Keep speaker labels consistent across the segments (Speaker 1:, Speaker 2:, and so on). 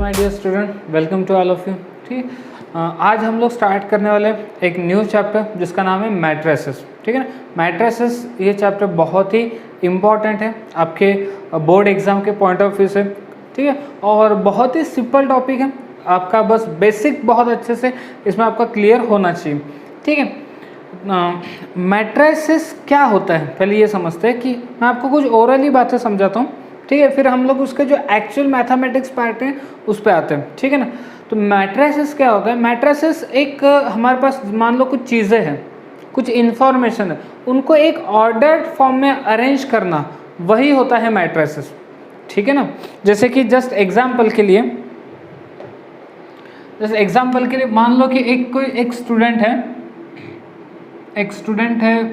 Speaker 1: My dear student, welcome to all of you. ठीक, आज हम लोग स्टार्ट करने वाले एक न्यू चैप्टर जिसका नाम है मैट्रिसेस। ठीक है ना, मैट्रिसेस ये चैप्टर बहुत ही इम्पॉर्टेंट है आपके बोर्ड एग्जाम के पॉइंट ऑफ व्यू से। ठीक है, और बहुत ही सिंपल टॉपिक है, आपका बस बेसिक बहुत अच्छे से इसमें आपका क्लियर होना चाहिए। ठीक है, मैट्रिसेस क्या होता है पहले ये समझते हैं कि मैं आपको कुछ ओरली बातें समझाता हूँ। ठीक है, फिर हम लोग उसके जो एक्चुअल मैथमेटिक्स पार्ट हैं उस पर आते हैं। ठीक है ना, तो मैट्रिसेस क्या होता है? मैट्रिसेस एक हमारे पास मान लो कुछ चीज़ें हैं, कुछ इन्फॉर्मेशन है, उनको एक ऑर्डर्ड फॉर्म में अरेंज करना, वही होता है मैट्रिसेस। ठीक है ना, जैसे कि जस्ट एग्जाम्पल के लिए मान लो कि एक स्टूडेंट है,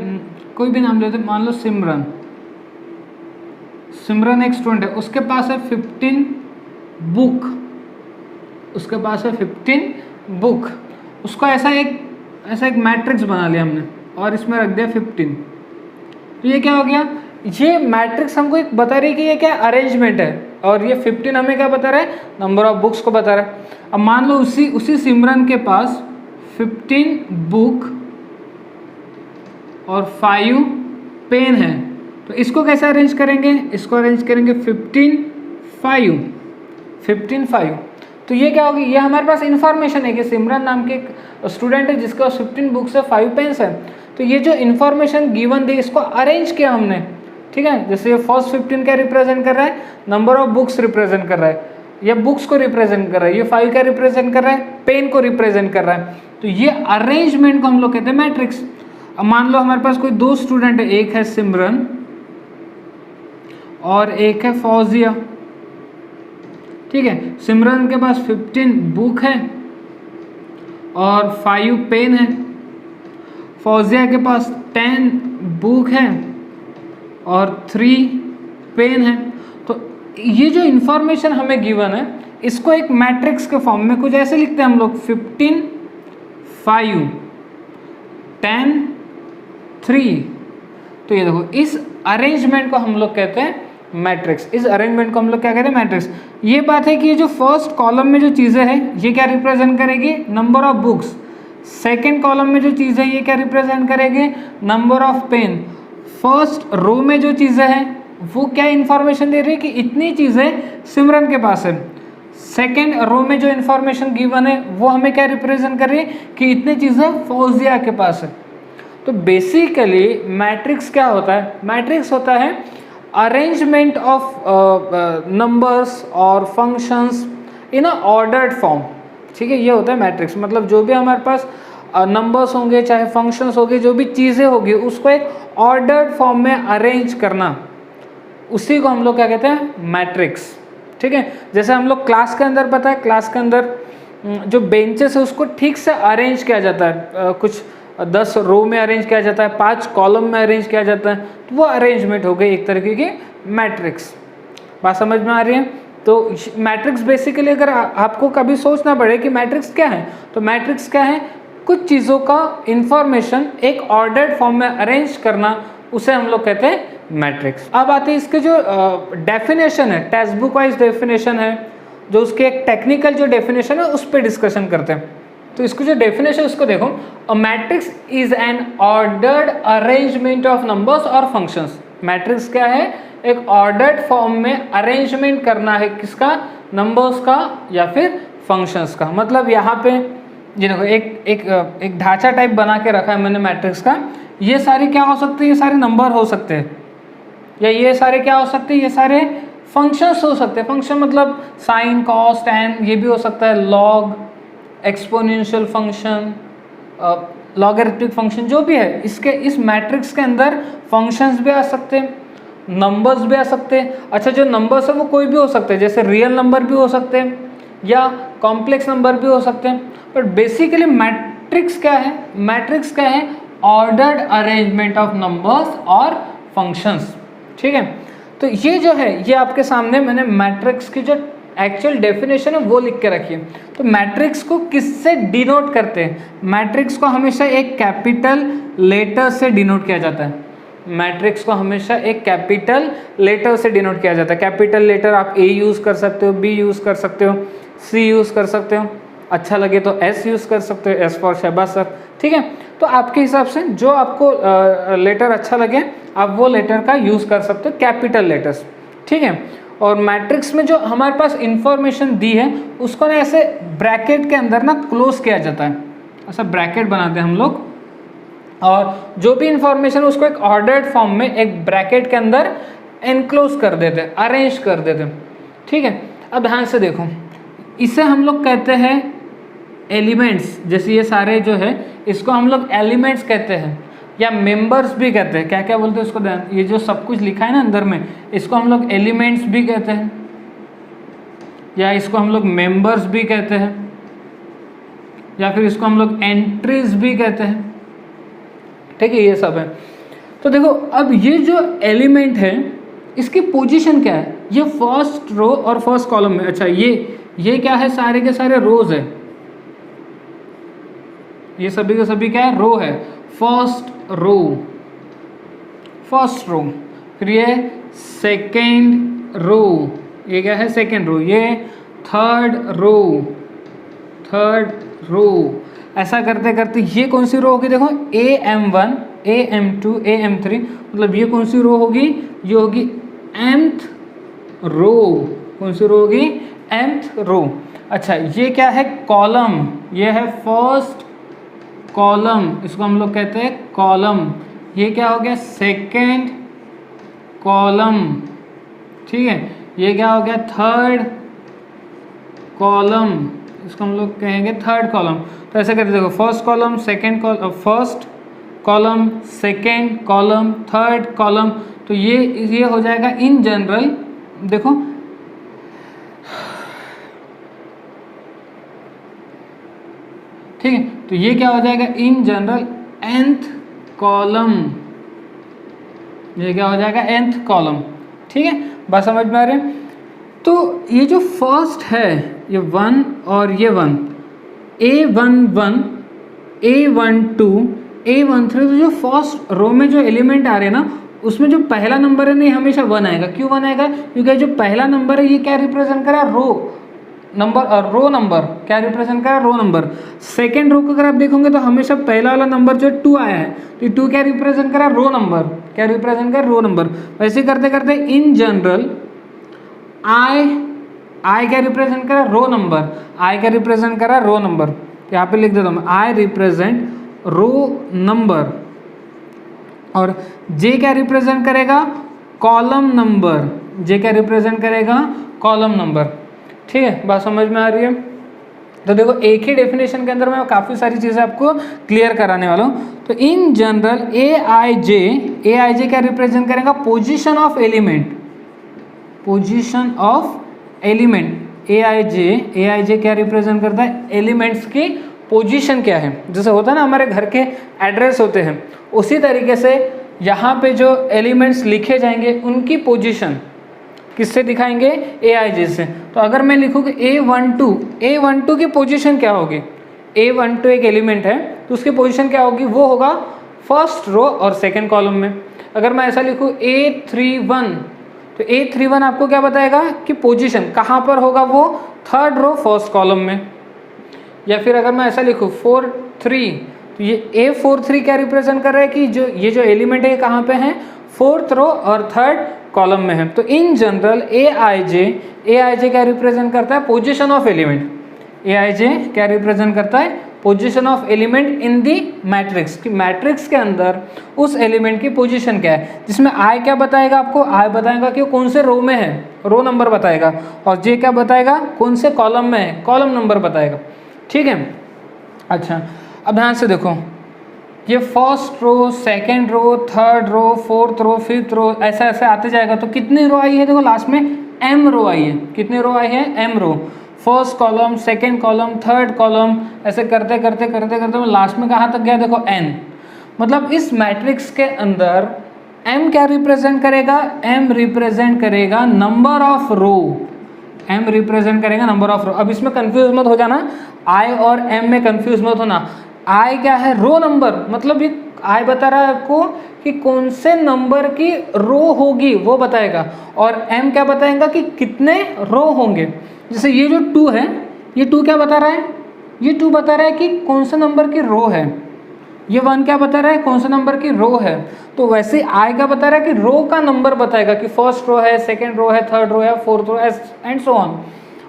Speaker 1: कोई भी नाम लेते, मान लो सिमरन एक स्टूडेंट है, उसके पास है 15 बुक, उसको ऐसा एक मैट्रिक्स बना लिया हमने और इसमें रख दिया 15। तो ये क्या हो गया? ये मैट्रिक्स हमको एक बता रही है कि ये क्या अरेंजमेंट है, और ये 15 हमें क्या बता रहा है? नंबर ऑफ बुक्स को बता रहा है। अब मान लो उसी सिमरन के पास 15 बुक और 5 पेन है, तो इसको कैसे अरेंज करेंगे? इसको अरेंज करेंगे 15 5। तो ये क्या होगी? ये हमारे पास इन्फॉर्मेशन है कि सिमरन नाम के एक स्टूडेंट है जिसका 15 बुक्स है, 5 पेन्स है। तो ये जो इन्फॉर्मेशन गिवन दी, इसको अरेंज किया हमने। ठीक है, जैसे ये फर्स्ट 15 क्या रिप्रेजेंट कर रहा है? नंबर ऑफ बुक्स रिप्रेजेंट कर रहा है, ये बुक्स को रिप्रेजेंट कर रहा है, ये 5 क्या रिप्रेजेंट कर रहा है? पेन को रिप्रेजेंट कर रहा है। तो ये अरेंजमेंट को हम लोग कहते हैं मैट्रिक्स। अब मान लो हमारे पास कोई 2 स्टूडेंट है, एक है सिमरन और एक है फौजिया। ठीक है, सिमरन के पास 15 बुक है और 5 पेन है, फौजिया के पास 10 बुक है और 3 पेन है। तो ये जो इन्फॉर्मेशन हमें गिवन है, इसको एक मैट्रिक्स के फॉर्म में कुछ ऐसे लिखते हैं हम लोग, 15 5 10 3। तो ये देखो, इस अरेंजमेंट को हम लोग कहते हैं मैट्रिक्स। इस अरेंजमेंट को हम लोग क्या कहते हैं? मैट्रिक्स। ये बात है कि ये जो फर्स्ट कॉलम में जो चीज़ें हैं, ये क्या रिप्रेजेंट करेगी? Number of books. Second column में जो चीज़ें, ये क्या रिप्रेजेंट करेंगे? Number of pen. First row में जो चीज़ें हैं, वो क्या इन्फॉर्मेशन दे रही है कि इतनी चीज़ें सिमरन के पास है। सेकेंड रो में जो इन्फॉर्मेशन गिवन है, वो हमें क्या रिप्रेजेंट कर रही है कि इतनी चीज़ें फौजिया के पास है। तो बेसिकली मैट्रिक्स क्या होता है? मैट्रिक्स होता है अरेंजमेंट ऑफ नंबर्स और functions in a ordered form. ठीक है, ये होता है मैट्रिक्स। मतलब जो भी हमारे पास नंबर्स होंगे, चाहे फंक्शंस होंगे, जो भी चीज़ें होगी, उसको एक ऑर्डर्ड फॉर्म में अरेंज करना, उसी को हम लोग क्या कहते हैं? मैट्रिक्स। ठीक है, जैसे हम लोग क्लास के अंदर, पता है क्लास के अंदर जो बेंचेस है उसको ठीक से अरेंज किया जाता है, कुछ 10 रो में अरेंज किया जाता है, 5 कॉलम में अरेंज किया जाता है, तो वो अरेंजमेंट हो गई एक तरीके की मैट्रिक्स। बात समझ में आ रही है? तो मैट्रिक्स बेसिकली, अगर आपको कभी सोचना पड़े कि मैट्रिक्स क्या है, तो मैट्रिक्स क्या है? कुछ चीज़ों का इंफॉर्मेशन एक ऑर्डर्ड फॉर्म में अरेंज करना, उसे हम लोग कहते हैं मैट्रिक्स। अब आते हैं इसके जो डेफिनेशन है, टेक्स्ट बुक वाइज डेफिनेशन है, जो उसके एक टेक्निकल जो डेफिनेशन है उस पर डिस्कशन करते हैं। तो इसको जो डेफिनेशन, उसको देखो, a matrix is an ordered arrangement of numbers और फंक्शंस। मैट्रिक्स क्या है? एक ऑर्डर्ड फॉर्म में अरेंजमेंट करना है, किसका? नंबर्स का या फिर फंक्शंस का। मतलब यहाँ पे ये देखो, एक ढांचा टाइप बना के रखा है मैंने मैट्रिक्स का। ये सारे क्या हो सकते हैं? ये सारे नंबर हो सकते हैं, या ये सारे क्या हो सकते हैं? ये सारे फंक्शंस हो सकते हैं। फंक्शन मतलब साइन, कॉस, टैन, ये भी हो सकता है, log, exponential function, logarithmic function, जो भी है, इस मैट्रिक्स के अंदर फंक्शंस भी आ सकते हैं, नंबर्स भी आ सकते हैं। अच्छा, जो नंबर्स है वो कोई भी हो सकते हैं, जैसे रियल नंबर भी हो सकते हैं या कॉम्प्लेक्स नंबर भी हो सकते हैं। बट बेसिकली मैट्रिक्स क्या है? मैट्रिक्स क्या है? ऑर्डर्ड अरेंजमेंट ऑफ नंबर्स और फंक्शंस। ठीक है, तो ये जो है, ये आपके सामने मैंने मैट्रिक्स की जो एक्चुअल डेफिनेशन है वो लिख के रखी है। तो मैट्रिक्स को किससे डिनोट करते हैं? मैट्रिक्स को हमेशा एक कैपिटल लेटर से डिनोट किया जाता है। मैट्रिक्स को हमेशा एक कैपिटल लेटर से डिनोट किया जाता है। कैपिटल लेटर आप ए यूज़ कर सकते हो, बी यूज़ कर सकते हो, सी यूज़ कर सकते हो, अच्छा लगे तो एस यूज़ कर सकते हो, एस फॉर शहबाज सर, ठीक है। तो आपके हिसाब से जो आपको लेटर अच्छा लगे आप वो लेटर का यूज़ कर सकते हो, कैपिटल लेटर्स, ठीक है। और मैट्रिक्स में जो हमारे पास इंफॉर्मेशन दी है उसको ना ऐसे ब्रैकेट के अंदर ना क्लोज किया जाता है, ऐसा ब्रैकेट बनाते हैं हम लोग, और जो भी इंफॉर्मेशन उसको एक ऑर्डर्ड फॉर्म में एक ब्रैकेट के अंदर एनक्लोज कर देते हैं, अरेंज कर देते हैं, ठीक है। अब ध्यान से देखो, इसे हम लोग कहते हैं एलिमेंट्स, जैसे ये सारे जो है इसको हम लोग एलिमेंट्स कहते हैं या मेंबर्स भी कहते हैं, क्या क्या बोलते हैं उसको, ये जो सब कुछ लिखा है ना अंदर में इसको हम लोग एलिमेंट्स भी कहते हैं या इसको हम लोग मेंबर्स भी कहते हैं या फिर इसको हम लोग एंट्रीज भी कहते हैं, ठीक है, ये सब है। तो देखो अब ये जो एलिमेंट है इसकी पोजीशन क्या है, ये फर्स्ट रो और फर्स्ट कॉलम में, अच्छा ये क्या है, सारे के सारे रोज है, ये सभी के सभी क्या है, रो है, फर्स्ट रो, फिर ये सेकेंड रो, ये क्या है सेकेंड रो, ये थर्ड रो, ऐसा करते करते ये कौन सी रो होगी, देखो AM1 AM2 AM3, मतलब ये कौन सी रो होगी, ये होगी mth रो, कौन सी रो होगी, mth रो। अच्छा ये क्या है, कॉलम, ये है फर्स्ट कॉलम, इसको हम लोग कहते हैं कॉलम, ये क्या हो गया सेकेंड कॉलम, ठीक है, ये क्या हो गया थर्ड कॉलम, इसको हम लोग कहेंगे थर्ड कॉलम। तो ऐसे करके देखो first column second column, first column second column third column, तो ये हो जाएगा इन जनरल, देखो ठीक है, तो ये क्या हो जाएगा इन जनरल nth कॉलम, ये क्या हो जाएगा nth कॉलम, ठीक है, बात समझ में आ रही है। तो ये जो फर्स्ट है ये 1 और ये 1, A11 A12 A13, तो जो फर्स्ट रो में जो एलिमेंट आ रहे हैं ना उसमें जो पहला नंबर है नहीं हमेशा 1 आएगा, क्यों 1 आएगा, क्योंकि जो पहला नंबर है ये क्या रिप्रेजेंट कर रहा है, रो नंबर, और रो नंबर क्या रिप्रेजेंट कर रहा है, रो नंबर। सेकेंड रो को अगर आप देखोगे तो हमेशा पहला वाला नंबर जो 2 आया है, तो 2 क्या रिप्रेजेंट कर रहा है, रो नंबर, क्या रिप्रेजेंट कर रहा है, रो नंबर। वैसे करते करते इन जनरल आई क्या रिप्रेजेंट कर रहा है, रो नंबर, आई क्या रिप्रेजेंट कर रहा है, रो नंबर, यहाँ पे लिख देता हूँ आई रिप्रेजेंट रो नंबर, और जे क्या रिप्रेजेंट करेगा, कॉलम नंबर, जे क्या रिप्रेजेंट करेगा, कॉलम नंबर, ठीक है, बात समझ में आ रही है। तो देखो एक ही डेफिनेशन के अंदर मैं काफ़ी सारी चीज़ें आपको क्लियर कराने वाला हूँ। तो इन जनरल ए आई जे क्या रिप्रेजेंट करेगा, position of element, position of element, A आई जे क्या रिप्रेजेंट करता है, एलिमेंट्स की पोजीशन क्या है, जैसे होता है ना हमारे घर के एड्रेस होते हैं, उसी तरीके से यहाँ पे जो एलिमेंट्स लिखे जाएंगे उनकी पोजीशन किससे दिखाएंगे, ए आई जे से। तो अगर मैं लिखूँ कि A12 की पोजीशन क्या होगी, A12 एक एलिमेंट है तो उसकी पोजीशन क्या होगी, वो होगा फर्स्ट रो और सेकंड कॉलम में। अगर मैं ऐसा लिखूँ A31, तो A31 आपको क्या बताएगा कि पोजीशन कहाँ पर होगा, वो थर्ड रो फर्स्ट कॉलम में। या फिर अगर मैं ऐसा लिखूँ 43, तो ये A43 क्या रिप्रेजेंट कर रहा है कि जो ये जो एलिमेंट है कहाँ पे है, फोर्थ रो और थर्ड कॉलम में है। तो इन जनरल ए आई जे क्या रिप्रेजेंट करता है, पोजीशन ऑफ एलिमेंट, ए आई जे क्या रिप्रेजेंट करता है, position of element in the matrix, कि मैट्रिक्स के अंदर उस एलिमेंट की पोजीशन क्या है, जिसमें आई क्या बताएगा आपको, आई बताएगा कि वो कौन से रो में है, रो नंबर बताएगा, और जे क्या बताएगा कौन से कॉलम में है, कॉलम नंबर बताएगा, ठीक है। अच्छा अब ध्यान से देखो, ये first row second row third row fourth row fifth row ऐसा ऐसे आते जाएगा, तो कितनी रो आई है, देखो लास्ट में m रो आई है, कितनी रो आई है, m row, first column second column third column, ऐसे करते करते करते करते लास्ट में कहाँ तक गया, देखो n। मतलब इस मैट्रिक्स के अंदर m क्या रिप्रेजेंट करेगा, m रिप्रेजेंट करेगा number of row, m represent करेगा नंबर ऑफ रो। अब इसमें कंफ्यूज मत हो जाना, i और m में कंफ्यूज मत होना। i क्या है, रो नंबर, मतलब ये i बता रहा है आपको कि कौन से नंबर की रो होगी वो बताएगा, और m क्या बताएगा कि कितने रो होंगे। जैसे ये जो 2 है ये 2 क्या बता रहा है, ये 2 बता रहा है कि कौन सा नंबर की रो है, ये 1 क्या बता रहा है कौन सा नंबर की रो है। तो वैसे आई का बता रहा है कि रो का नंबर बताएगा कि फर्स्ट रो है, सेकंड रो है, थर्ड रो है, fourth row and so on.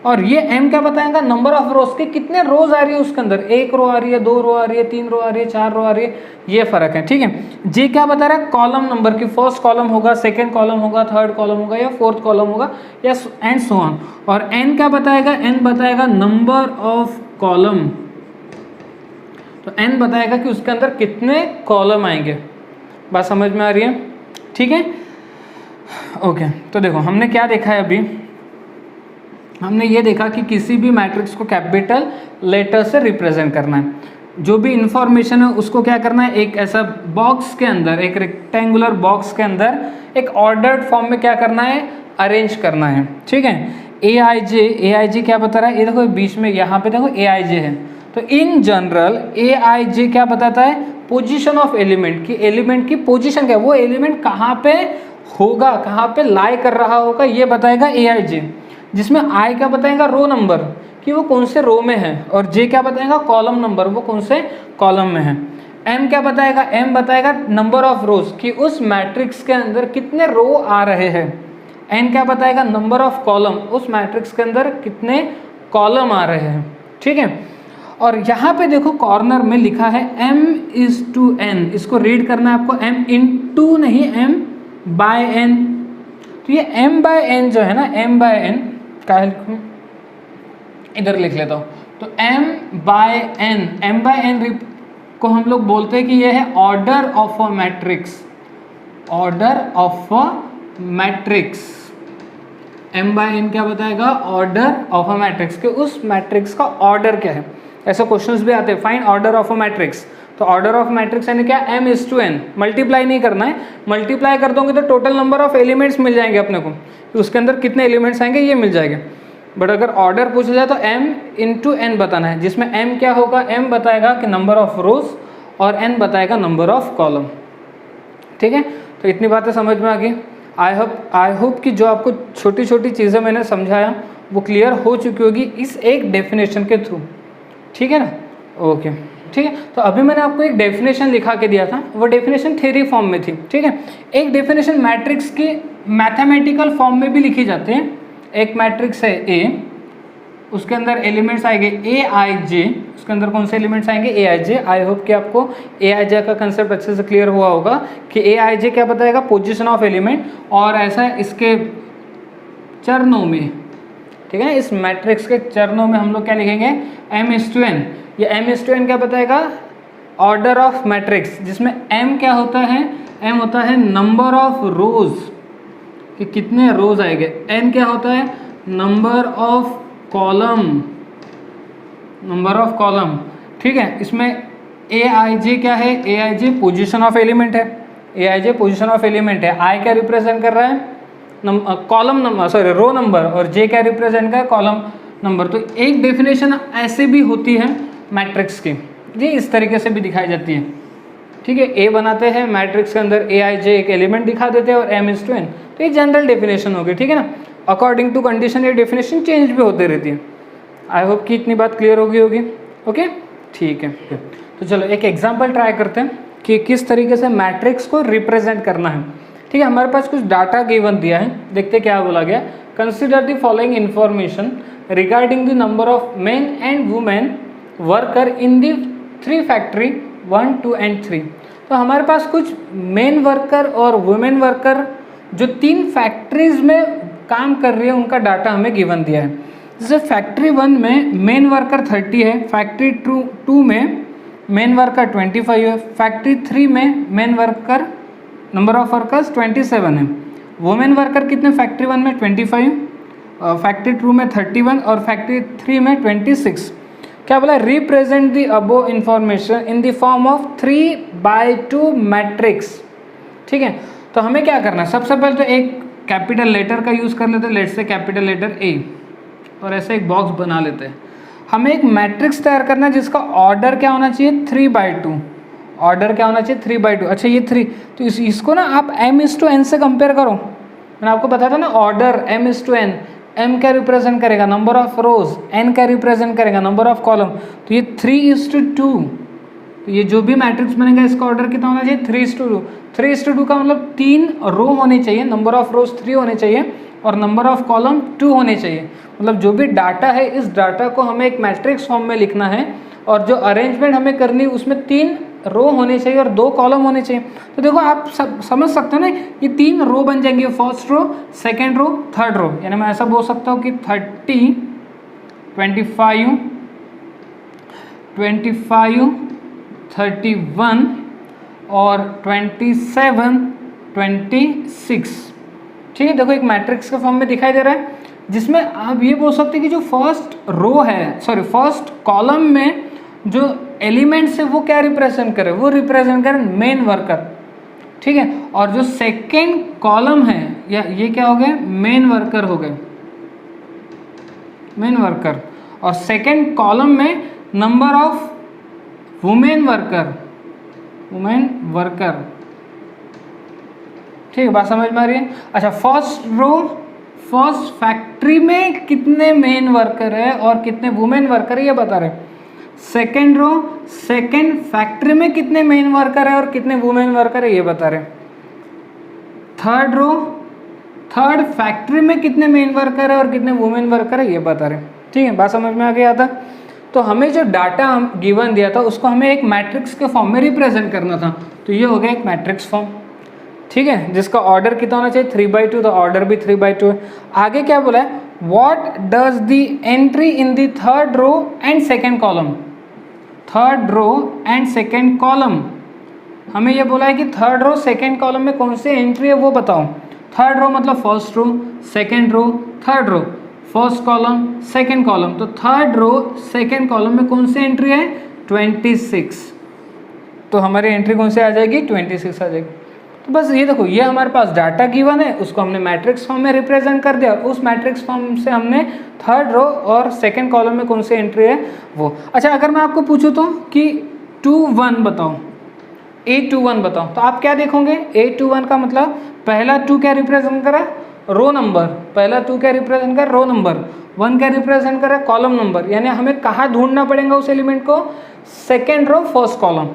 Speaker 1: और ये एम क्या बताएगा, नंबर ऑफ रोज के कितने रोज आ रही है उसके अंदर, 1 रो आ रही है, 2 रो आ रही है, 3 रो आ रही है, 4 रो आ रही है, ये फर्क है। ठीक है, जे क्या बता रहा है, कॉलम नंबर की फर्स्ट कॉलम होगा, सेकंड कॉलम होगा, थर्ड कॉलम होगा या फोर्थ कॉलम होगा या एंड सो ऑन। और एन क्या बताएगा, एन बताएगा नंबर ऑफ कॉलम, तो एन बताएगा कि उसके अंदर कितने कॉलम आएंगे। बात समझ में आ रही है, ठीक है, ओके। तो देखो हमने क्या देखा है अभी, हमने ये देखा कि किसी भी मैट्रिक्स को कैपिटल लेटर से रिप्रेजेंट करना है, जो भी इंफॉर्मेशन है उसको क्या करना है, एक ऐसा बॉक्स के अंदर, एक रेक्टेंगुलर बॉक्स के अंदर एक ऑर्डर्ड फॉर्म में क्या करना है, अरेंज करना है। ठीक है, ए आई जे क्या बता रहा है, ये देखो बीच में यहाँ पे देखो ए आई जे है, तो इन जनरल ए आई जे क्या बताता है, पोजीशन ऑफ एलिमेंट, की एलिमेंट की पोजीशन क्या है, वो एलिमेंट कहाँ पे होगा, कहाँ पे लाई कर रहा होगा, ये बताएगा ए आई जे। जिसमें आई क्या बताएगा, रो नंबर, कि वो कौन से रो में है, और जे क्या बताएगा, कॉलम नंबर, वो कौन से कॉलम में है। एम क्या बताएगा, एम बताएगा नंबर ऑफ रोज, कि उस मैट्रिक्स के अंदर कितने रो आ रहे हैं। एन क्या बताएगा, नंबर ऑफ कॉलम, उस मैट्रिक्स के अंदर कितने कॉलम आ रहे हैं। ठीक है, और यहाँ पे देखो कॉर्नर में लिखा है m/n, इसको रीड करना है आपको, m into नहीं, m/n। तो ये m/n जो है ना, m/n क्या लिखूं, इधर लिख लेता हूँ, तो m/n को हम लोग बोलते हैं कि ये है order of a matrix, order of a matrix. m/n क्या बताएगा, ऑर्डर ऑफ अ मैट्रिक्स, के उस मैट्रिक्स का ऑर्डर क्या है। ऐसे क्वेश्चंस भी आते हैं, find order of a matrix. तो ऑर्डर ऑफ मैट्रिक्स यानी क्या, m/n, मल्टीप्लाई नहीं करना है, मल्टीप्लाई कर दोगे तो टोटल नंबर ऑफ एलिमेंट्स मिल जाएंगे अपने को, तो उसके अंदर कितने एलिमेंट्स आएंगे ये मिल जाएगा। बट अगर ऑर्डर पूछा जाए तो m/n बताना है, जिसमें m क्या होगा, m बताएगा कि नंबर ऑफ रोज और n बताएगा नंबर ऑफ कॉलम। ठीक है, तो इतनी बातें समझ में आ गई। आई होप कि जो आपको छोटी छोटी चीज़ें मैंने समझाया वो क्लियर हो चुकी होगी इस एक डेफिनेशन के थ्रू। ठीक है ना, ओके। ठीक है, तो अभी मैंने आपको एक डेफिनेशन लिखा के दिया था, वो डेफिनेशन थ्योरी फॉर्म में थी। ठीक है, एक डेफिनेशन मैट्रिक्स के मैथमेटिकल फॉर्म में भी लिखी जाती है। एक मैट्रिक्स है ए, उसके अंदर एलिमेंट्स आएंगे ए आई जे, उसके अंदर कौन से एलिमेंट्स आएंगे, ए आई जे। आई होप कि आपको ए आई जे का कंसेप्ट अच्छे से क्लियर हुआ होगा कि ए आई जे क्या बताएगा, पोजीशन ऑफ एलिमेंट, और ऐसा इसके चरणों में, ठीक है, इस मैट्रिक्स के चरणों में हम लोग क्या लिखेंगे, m/n। ये m/n क्या बताएगा, ऑर्डर ऑफ मैट्रिक्स, जिसमें m क्या होता है, m होता है नंबर ऑफ रोज, कि कितने रोज आएंगे। n क्या होता है, number of column, number of column. ठीक है, इसमें ए आई जे क्या है, a I j position of element है, a I j position of element है। आई क्या रिप्रेजेंट कर रहा है, column number, sorry row number, और जे क्या रिप्रेजेंट कर कॉलम नंबर। तो एक डेफिनेशन ऐसे भी होती है मैट्रिक्स की, जी इस तरीके से भी दिखाई जाती है। ठीक है, ए बनाते हैं मैट्रिक्स के अंदर, ए आई जे एक एलिमेंट दिखा देते हैं और m/n, तो ये जनरल डेफिनेशन होगी। ठीक है ना, अकॉर्डिंग टू कंडीशन ये डेफिनेशन चेंज भी होते रहती है। आई होप कि इतनी बात क्लियर होगी। ओके, ठीक है, तो चलो एक एग्जाम्पल ट्राई करते हैं कि किस तरीके से मैट्रिक्स को रिप्रेजेंट करना है। ठीक है, हमारे पास कुछ डाटा गिवन दिया है, देखते क्या बोला गया। Consider the following information regarding the number of main and women worker in the 3 factory 1, 2 and 3। तो हमारे पास कुछ मेन वर्कर और वुमेन वर्कर जो 3 फैक्ट्रीज में काम कर रही है, उनका डाटा हमें गिवन दिया है। जैसे फैक्ट्री 1 में मेन वर्कर 30 है, फैक्ट्री 2 में मेन वर्कर 25 है, फैक्ट्री 3 में main worker number of workers 27 है। वुमेन वर्कर कितने, फैक्ट्री 1 में 25, फैक्ट्री 2 में 31 और फैक्ट्री 3 में 26। क्या बोला, represent the above information in the form of 3/2 matrix. ठीक है, तो हमें क्या करना है, सबसे पहले तो एक कैपिटल लेटर का यूज़ कर लेते हैं, लेट्स से कैपिटल लेटर ए, और ऐसे एक बॉक्स बना लेते हैं। हमें एक मैट्रिक्स तैयार करना है जिसका ऑर्डर क्या होना चाहिए, 3/2। ऑर्डर क्या होना चाहिए, 3/2। अच्छा ये 3, तो इसको ना आप m/n से कंपेयर करो। मैंने आपको बताया था ना, ऑर्डर m/n, m क्या रिप्रेजेंट करेगा, नंबर ऑफ रोज, n क्या रिप्रेजेंट करेगा, नंबर ऑफ कॉलम। तो ये 3:2, तो ये जो भी मैट्रिक्स बनेगा इसका ऑर्डर कितना होना चाहिए, 3:2। 3:2 का मतलब 3 रो होने चाहिए, नंबर ऑफ रोज 3 होने चाहिए और नंबर ऑफ कॉलम 2 होने चाहिए। मतलब जो भी डाटा है इस डाटा को हमें एक मैट्रिक्स फॉर्म में लिखना है और जो अरेंजमेंट हमें करनी है उसमें 3 रो होने चाहिए और 2 कॉलम होने चाहिए। तो देखो आप समझ सकते हो ना, ये 3 रो बन जाएंगे, first row, second row, third row. यानी मैं ऐसा बोल सकता हूँ कि 30, 25, 25, 31 और 27, 26। ठीक है, देखो एक मैट्रिक्स के फॉर्म में दिखाई दे रहा है, जिसमें आप ये बोल सकते हैं कि जो फर्स्ट रो है, सॉरी फर्स्ट कॉलम में जो एलिमेंट्स है वो क्या रिप्रेजेंट करे, वो रिप्रेजेंट करे मेन वर्कर। ठीक है, और जो सेकेंड कॉलम है या ये क्या हो गए, मेन वर्कर हो गए, मेन वर्कर। और सेकेंड कॉलम में number of women worker, women worker. ठीक है, बात समझ में आ रही है। अच्छा, फर्स्ट रो, फर्स्ट फैक्ट्री में कितने मेन वर्कर है और कितने वुमेन वर्कर है ये बता रहे हैं। सेकेंड रो, सेकेंड फैक्ट्री में कितने मेन वर्कर है और कितने वुमेन वर्कर है ये बता रहे हैं। थर्ड रो, थर्ड फैक्ट्री में कितने मेन वर्कर है और कितने वुमेन वर्कर है ये बता रहे हैं। ठीक है, बात समझ में आ गया था। तो हमें जो डाटा हम गिवन दिया था उसको हमें एक मैट्रिक्स के फॉर्म में रिप्रेजेंट करना था, तो ये हो गया एक मैट्रिक्स फॉर्म। ठीक है, जिसका ऑर्डर कितना होना चाहिए, 3/2, तो ऑर्डर भी 3/2 है। आगे क्या बोला है, what does the entry in the third row and second column, third row and second column. हमें ये बोला है कि थर्ड रो सेकेंड कॉलम में कौन सी एंट्री है वो बताओ। थर्ड रो मतलब first row, second row, third row, first column, second column. तो थर्ड रो सेकेंड कॉलम में कौन सी एंट्री है, 26। तो हमारी एंट्री कौन सी आ जाएगी, 26 आ जाएगी। तो बस ये देखो, ये हमारे पास डाटा गिवन है, उसको हमने मैट्रिक्स फॉर्म में रिप्रेजेंट कर दिया और उस मैट्रिक्स फॉर्म से हमने थर्ड रो और सेकंड कॉलम में कौन सी एंट्री है वो। अच्छा, अगर मैं आपको पूछूं तो कि 2-1 बताओ, A21 बताओ, तो आप क्या देखोगे, A21 का मतलब पहला 2 क्या रिप्रेजेंट करा, रो नंबर, पहला 2 क्या रिप्रेजेंट कर, रो नंबर, 1 क्या रिप्रेजेंट करा, कॉलम नंबर। यानी हमें कहाँ ढूंढना पड़ेगा उस एलिमेंट को, second row first column,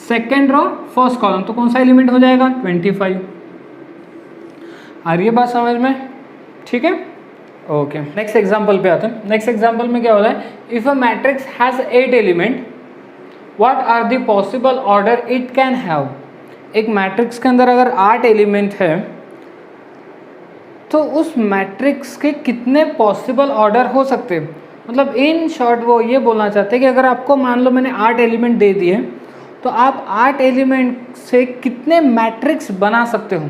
Speaker 1: second row first column. तो कौन सा एलिमेंट हो जाएगा, 25। आ रही है बात समझ में, ठीक है, ओके। नेक्स्ट एग्जांपल पे आते हैं। नेक्स्ट एग्जांपल में क्या हो रहा है, if a matrix has 8 element, what are the possible order it can have. एक मैट्रिक्स के अंदर अगर 8 एलिमेंट है तो उस मैट्रिक्स के कितने पॉसिबल ऑर्डर हो सकते हैं। मतलब इन शॉर्ट वो ये बोलना चाहते हैं कि अगर आपको मान लो मैंने 8 एलिमेंट दे दिए तो आप 8 एलिमेंट से कितने मैट्रिक्स बना सकते हो,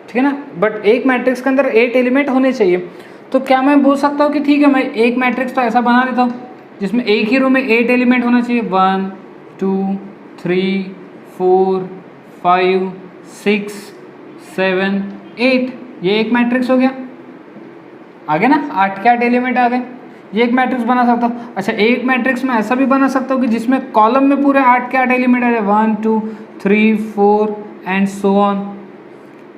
Speaker 1: ठीक है ना। बट एक मैट्रिक्स के अंदर 8 एलिमेंट होने चाहिए। तो क्या मैं बोल सकता हूँ कि ठीक है मैं एक मैट्रिक्स तो ऐसा बना देता हूँ जिसमें एक ही रो में 8 एलिमेंट होना चाहिए, 1 2 3 4 5 6 7 8, ये एक मैट्रिक्स हो गया, आ गया ना, 8 के 8 एलिमेंट आ गए, ये एक मैट्रिक्स बना सकता हूँ। अच्छा, एक मैट्रिक्स में ऐसा भी बना सकता हूँ कि जिसमें कॉलम में पूरे 8 के 8 एलिमेंट आ जाए, 1 2 3 4 एंड सो ऑन,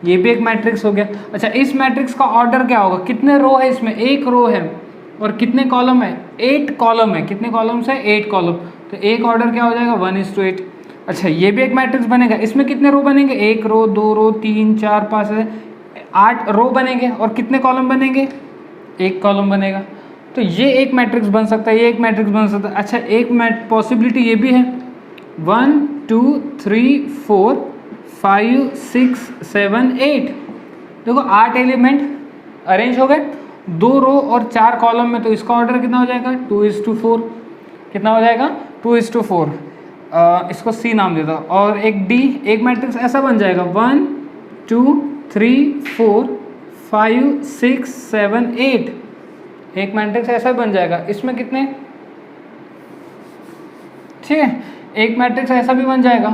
Speaker 1: ये भी एक मैट्रिक्स हो गया। अच्छा, इस मैट्रिक्स का ऑर्डर क्या होगा, कितने रो है इसमें, एक रो है और कितने कॉलम है, 8 कॉलम है, कितने कॉलम्स है, 8 कॉलम, तो एक ऑर्डर क्या हो जाएगा, 1:8। अच्छा, ये भी एक मैट्रिक्स बनेगा, इसमें कितने रो बनेंगे, 1 रो 2 रो 3 4 5 8 रो बनेंगे और कितने कॉलम बनेंगे, 1 कॉलम बनेगा। तो ये एक मैट्रिक्स बन सकता है, ये एक मैट्रिक्स बन सकता है। अच्छा, एक पॉसिबिलिटी ये भी है, 1 2 3 4 5 6 7 8, देखो 8 एलिमेंट अरेंज हो गए, 2 रो और 4 कॉलम में, तो इसका ऑर्डर कितना हो जाएगा, 2:4। कितना हो जाएगा, 2:4। इसको C नाम देता हूँ। और एक D, एक मैट्रिक्स ऐसा बन जाएगा, 1 2 3 4 5 6 7 8, एक मैट्रिक्स ऐसा बन जाएगा। इसमें कितने, ठीक है, एक मैट्रिक्स ऐसा भी बन जाएगा,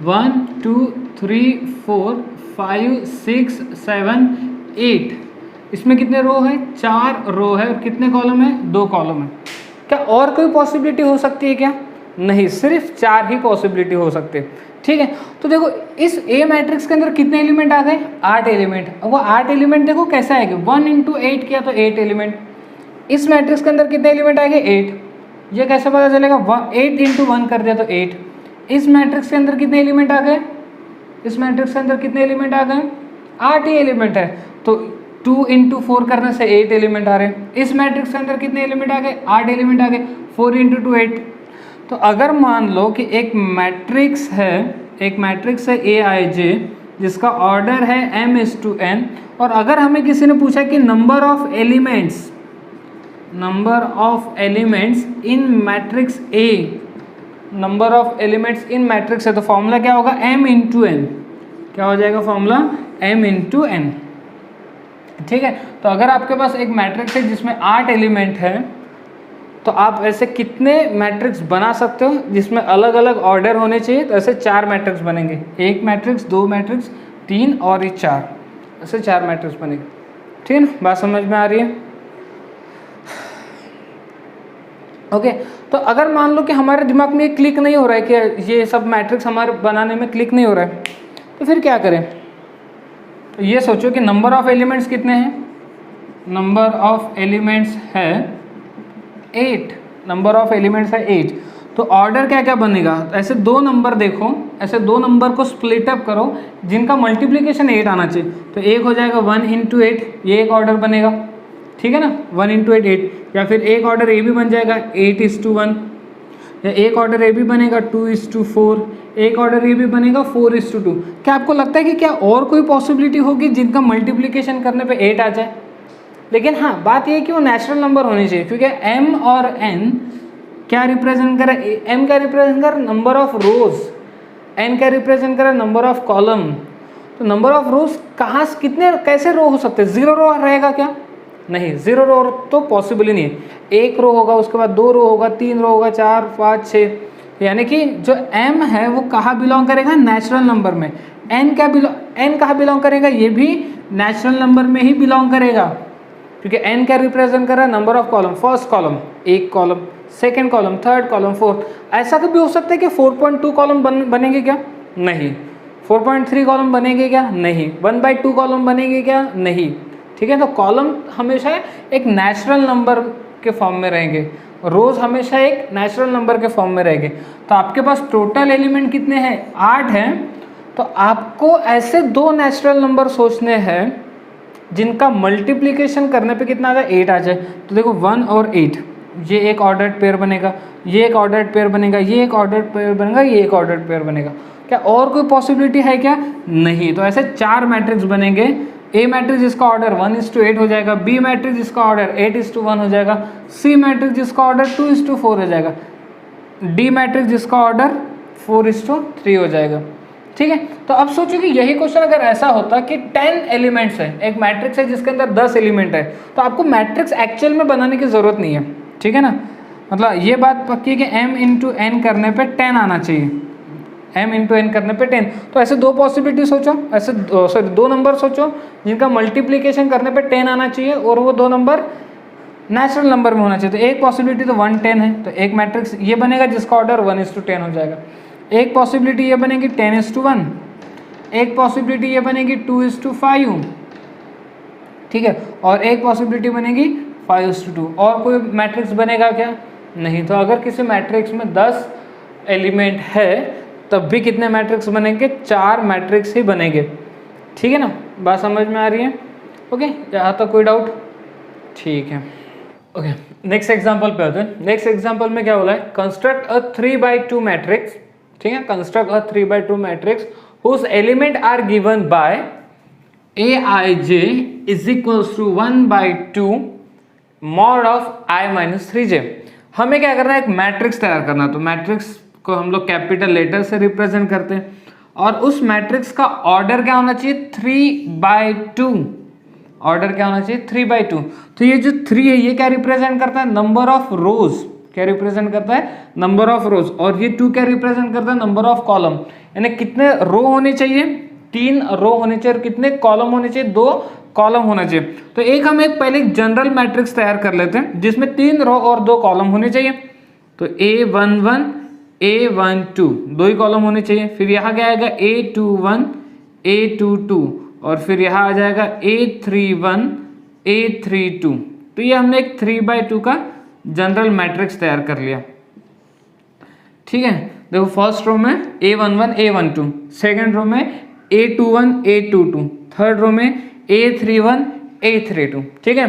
Speaker 1: 1 2 3 4 5 6 7 8, इसमें कितने रो है, 4 रो है और कितने कॉलम है, 2 कॉलम है। क्या और कोई पॉसिबिलिटी हो सकती है क्या, नहीं, सिर्फ 4 ही पॉसिबिलिटी हो सकती है, ठीक है। तो देखो इस ए मैट्रिक्स के अंदर कितने एलिमेंट आ गए, 8 एलिमेंट। अब वो 8 एलिमेंट देखो कैसे आएंगे, 1 इंटू 8 किया तो 8 एलिमेंट। इस मैट्रिक्स के अंदर कितने एलिमेंट आएंगे, 8। ये कैसे पता चलेगा, 8 इंटू 1 कर दिया तो 8। इस मैट्रिक्स के अंदर कितने एलिमेंट आ गए, इस मैट्रिक्स के अंदर कितने एलिमेंट आ गए, 8 ही एलिमेंट है। तो 2 इंटू 4 करने से 8 एलिमेंट आ रहे हैं। इस मैट्रिक्स के अंदर कितने एलिमेंट आ गए, 8 एलिमेंट आ गए। 4 इंटू 2 8। तो अगर मान लो कि एक मैट्रिक्स है ए आई जे जिसका ऑर्डर है m/n, और अगर हमें किसी ने पूछा कि number of elements in matrix A, number of elements in matrix है, तो फॉर्मूला क्या होगा, m इंटू n। क्या हो जाएगा फॉर्मूला, m इंटू n। ठीक है। तो अगर आपके पास एक मैट्रिक्स है जिसमें 8 एलिमेंट है, तो आप ऐसे कितने मैट्रिक्स बना सकते हो जिसमें अलग अलग ऑर्डर होने चाहिए। तो ऐसे 4 मैट्रिक्स बनेंगे, 1 मैट्रिक्स, 2 मैट्रिक्स, 3 और ये 4, ऐसे 4 मैट्रिक्स बनेंगे। ठीक है, बात समझ में आ रही है। ओके। तो अगर मान लो कि हमारे दिमाग में ये क्लिक नहीं हो रहा है कि ये सब मैट्रिक्स हमारे बनाने में क्लिक नहीं हो रहा है, तो फिर क्या करें। तो ये सोचो कि नंबर ऑफ एलिमेंट्स कितने हैं, नंबर ऑफ एलिमेंट्स है 8, नंबर ऑफ एलिमेंट्स है 8। तो ऑर्डर क्या क्या बनेगा, तो ऐसे 2 नंबर देखो, ऐसे 2 नंबर को स्प्लिट अप करो जिनका मल्टीप्लिकेशन 8 आना चाहिए। तो एक हो जाएगा 1 इंटू 8, ये एक ऑर्डर बनेगा। ठीक है ना, 1 इंटू 8 8। या फिर एक ऑर्डर ए भी बन जाएगा 8:1, या एक ऑर्डर ए भी बनेगा 2:4, एक ऑर्डर ए भी बनेगा 4:2। क्या आपको लगता है कि क्या और कोई पॉसिबिलिटी होगी जिनका मल्टीप्लिकेशन करने पे 8 आ जाए। लेकिन हाँ, बात ये है कि वो नेचुरल नंबर होने चाहिए, क्योंकि m और n क्या रिप्रेजेंट करे, m क्या रिप्रेजेंट कर नंबर ऑफ रोज, n क्या रिप्रेजेंट करे नंबर ऑफ कॉलम। तो नंबर ऑफ रोज कहाँ कितने कैसे रो हो सकते हैं, 0 रो रहेगा क्या, नहीं, 0 रो तो पॉसिबल ही नहीं है। 1 रो होगा, उसके बाद 2 रो होगा, 3 रो होगा, 4 5 6। यानी कि जो m है वो कहाँ बिलोंग करेगा, नेचुरल नंबर में। n कहाँ बिलोंग करेगा, ये भी नेचुरल नंबर में ही बिलोंग करेगा, क्योंकि n क्या रिप्रेजेंट कर रहा है number of column. First column 1 column, second column, third column, fourth. ऐसा कभी हो सकता है कि 4.2 कॉलम बनेंगे क्या, नहीं। 4.3 कॉलम बनेंगे क्या, नहीं। 1/2 कॉलम बनेंगे क्या, नहीं। ठीक है। तो कॉलम हमेशा एक नेचुरल नंबर के फॉर्म में रहेंगे, रोज हमेशा एक नेचुरल नंबर के फॉर्म में रहेंगे। तो आपके पास टोटल एलिमेंट कितने हैं, 8 हैं। तो आपको ऐसे 2 नेचुरल नंबर सोचने हैं जिनका मल्टीप्लिकेशन करने पे कितना आ जाए, 8 आ जाए। तो देखो 1 और 8, ये एक ऑर्डर्ड पेयर बनेगा, ये एक ऑर्डर्ड पेयर बनेगा, ये एक ऑर्डर्ड पेयर बनेगा, ये एक ऑर्डर्ड पेयर बनेगा। क्या और कोई पॉसिबिलिटी है क्या, नहीं। तो ऐसे 4 मैट्रिक्स बनेंगे। ए मैट्रिक्स जिसका ऑर्डर 1:8 हो जाएगा, बी मैट्रिक्स जिसका ऑर्डर 8:1 हो जाएगा, सी मैट्रिक्स जिसका ऑर्डर 2:4 हो जाएगा, डी मैट्रिक्स जिसका ऑर्डर 4:3 हो जाएगा। ठीक है। तो अब सोचो कि यही क्वेश्चन अगर ऐसा होता कि 10 एलिमेंट्स है, एक मैट्रिक्स है जिसके अंदर 10 एलिमेंट है, तो आपको मैट्रिक्स एक्चुअल में बनाने की ज़रूरत नहीं है। ठीक है ना, मतलब ये बात पक्की है कि m इंटू n करने पे 10 आना चाहिए, m इंटू n करने पे 10। तो ऐसे 2 पॉसिबिलिटी सोचो, ऐसे 2 नंबर सोचो जिनका मल्टीप्लिकेशन करने पे 10 आना चाहिए, और वो 2 नंबर नेचुरल नंबर में होना चाहिए। तो एक पॉसिबिलिटी तो 1 10 है, तो एक मैट्रिक्स ये बनेगा जिसका ऑर्डर 1:10 हो जाएगा। एक पॉसिबिलिटी ये बनेगी 10:1, एक पॉसिबिलिटी ये बनेगी 2:5। ठीक है, और एक पॉसिबिलिटी बनेगी 5:2। और कोई मैट्रिक्स बनेगा क्या, नहीं। तो अगर किसी मैट्रिक्स में 10 एलिमेंट है तब भी कितने मैट्रिक्स बनेंगे, 4 मैट्रिक्स ही बनेंगे। ठीक है ना, बात समझ में आ रही है। ओके, यहाँ तक कोई डाउट, ठीक है। ओके, नेक्स्ट एग्जांपल पे आते हैं। नेक्स्ट एग्जांपल में क्या बोला है, कंस्ट्रक्ट अ 3/2 मैट्रिक्स। ठीक है, construct a 3/2 matrix whose element are given by aij is equals to 1/2 mod of i-3j। हमें क्या करना है, एक मैट्रिक्स तैयार करना। तो मैट्रिक्स को हम लोग कैपिटल लेटर से रिप्रेजेंट करते हैं, और उस मैट्रिक्स का ऑर्डर क्या होना चाहिए, 3/2। ऑर्डर क्या होना चाहिए, 3/2। तो ये जो 3 है ये क्या रिप्रेजेंट करता है, नंबर ऑफ रोज। क्या रिप्रेजेंट करता है, नंबर ऑफ रोज। और ये 2 क्या रिप्रेजेंट करता है, नंबर ऑफ कॉलम। यानी कितने रो होने चाहिए, 3 रो होने चाहिए, और कितने कॉलम होने चाहिए, 2 कॉलम होना चाहिए। तो एक हम एक पहले जनरल मैट्रिक्स तैयार कर लेते हैं जिसमें 3 रो और 2 कॉलम होने चाहिए। तो A11 A12 दो ही कॉलम होने चाहिए। फिर यहाँ क्या आएगा A21 A22 और फिर यहाँ आ जाएगा A31 A32। तो ये हमने एक 3/2 का जनरल मैट्रिक्स तैयार कर लिया। ठीक है, देखो फर्स्ट रो में A11 A12, सेकेंड रो में A21 A22, थर्ड रो में A31 A32। ठीक है,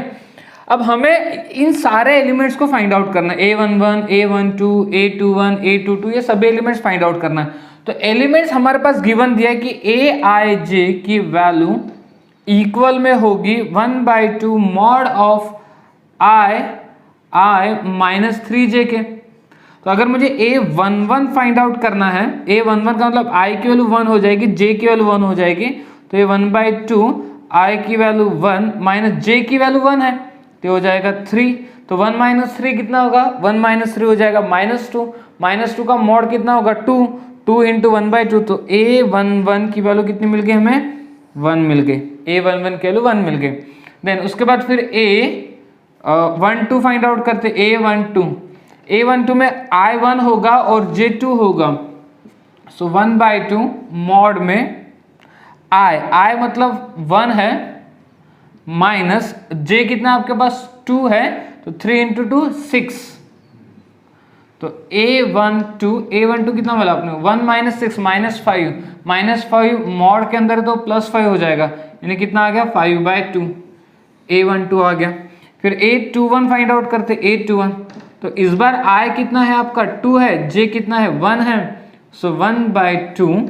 Speaker 1: अब हमें इन सारे एलिमेंट्स को फाइंड आउट करना है। A11 A12 A21 A22 ये सभी एलिमेंट्स फाइंड आउट करना है। तो एलिमेंट्स हमारे पास गिवन दिया है कि Aij की वैल्यू इक्वल में होगी 1/2 mod of I minus 3j के। तो अगर मुझे A11 फाइंड आउट करना है, A11 का मतलब I की वैल्यू 1 हो जाएगी, J की वैल्यू 1 हो जाएगी, तो ये 1/2 I की वैल्यू 1 माइनस J की वैल्यू 1 है तो हो जाएगा 3। तो 1 माइनस 3 कितना होगा, 1 माइनस 3 हो जाएगा -2, -2 का मॉड कितना होगा 2, 2 इंटू 1/2। तो A11 की वैल्यू कितनी मिल गई हमें, 1 मिल गई, A11 की वैल्यू 1 मिल गई। देन उसके बाद फिर A12 फाइंड आउट करते, A12 में I1 होगा और J2 होगा, सो 1/2 मॉड में I मतलब 1 है माइनस J कितना आपके पास 2 है, तो 3 इंटू 2 6। तो A12 कितना बोला आपने, 1 माइनस 6 -5 मॉड के अंदर तो +5 हो जाएगा, यानी कितना आ गया 5/2 A12 आ गया। फिर A21 फाइंड आउट करते, A21 तो इस बार I कितना है आपका 2 है, J कितना है 1 है, सो 1/2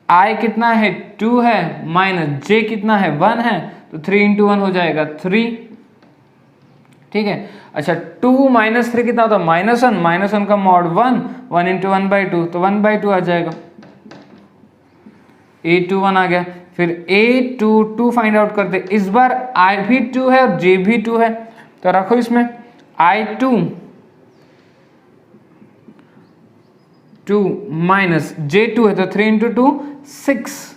Speaker 1: I कितना है 2 है माइनस J कितना है 1 है, तो 3 इंटू 1 हो जाएगा 3। ठीक है, अच्छा 2 माइनस 3 कितना होता है -1 का मॉड 1 इंटू 1/2 तो 1/2 आ जाएगा, A21 आ गया। फिर A22 फाइंड आउट करते, इस बार I भी 2 है और J भी 2 है, तो रखो इसमें I2 2 माइनस J2 है, तो 3 इंटू 2 6।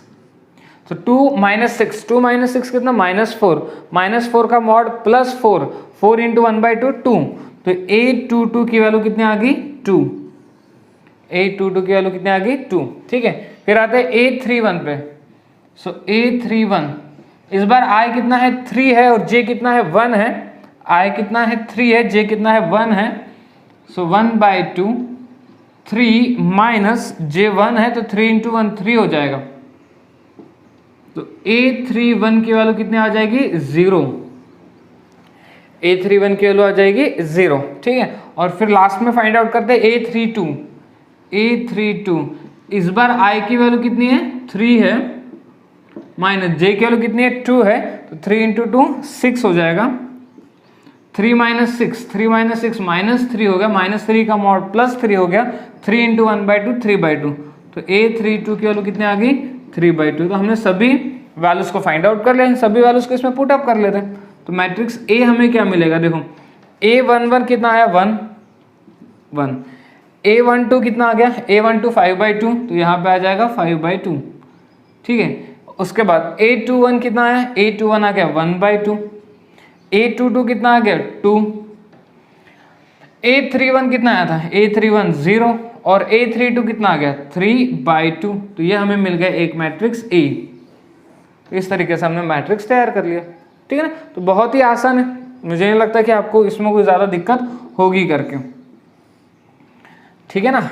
Speaker 1: तो 2 माइनस 6 कितना -4 का मॉड +4 इंटू 1/2 2। तो A22 की वैल्यू कितनी आ गई 2, A22 की वैल्यू कितनी आ गई 2। ठीक है, फिर आते हैं A31 पे। सो A31 इस बार I कितना है 3 है और J कितना है 1 है, I कितना है 3 है, J कितना है 1 है, सो 1/2 3 माइनस J1 है, तो 3 इंटू 1 3 हो जाएगा। तो A31 की वैल्यू कितनी आ जाएगी 0, A31 की वैल्यू आ जाएगी 0। ठीक है, और फिर लास्ट में फाइंड आउट करते हैं A32 इस बार I की वैल्यू कितनी है 3 है माइनस J की वैल्यू कितनी है 2 है, तो 3 इंटू 2 6 हो जाएगा। 3 माइनस 6 -3 हो गया, -3 का मॉड +3 हो गया, 3 इंटू 1/2 3/2। तो A32 की वैल्यू कितनी आ गई 3/2। तो हमने सभी वैल्यूज को फाइंड आउट कर लिया, सभी वैल्यूज को इसमें पुट अप कर लेते हैं। तो मैट्रिक्स A हमें क्या मिलेगा, देखो A11 कितना आया 1, A12 कितना आ गया A12 5/2, तो यहाँ पे आ जाएगा 5/2। ठीक है, उसके बाद A21 कितना आया, A21 आ गया 1/2, A22 कितना आ गया 2, A31 कितना आया था A31 0 और A32 कितना आ गया 3/2। तो ये हमें मिल गया एक मैट्रिक्स A। इस तरीके से हमने मैट्रिक्स तैयार कर लिया। ठीक है ना, तो बहुत ही आसान है, मुझे नहीं लगता कि आपको इसमें कोई ज़्यादा दिक्कत होगी करके। ठीक है ना,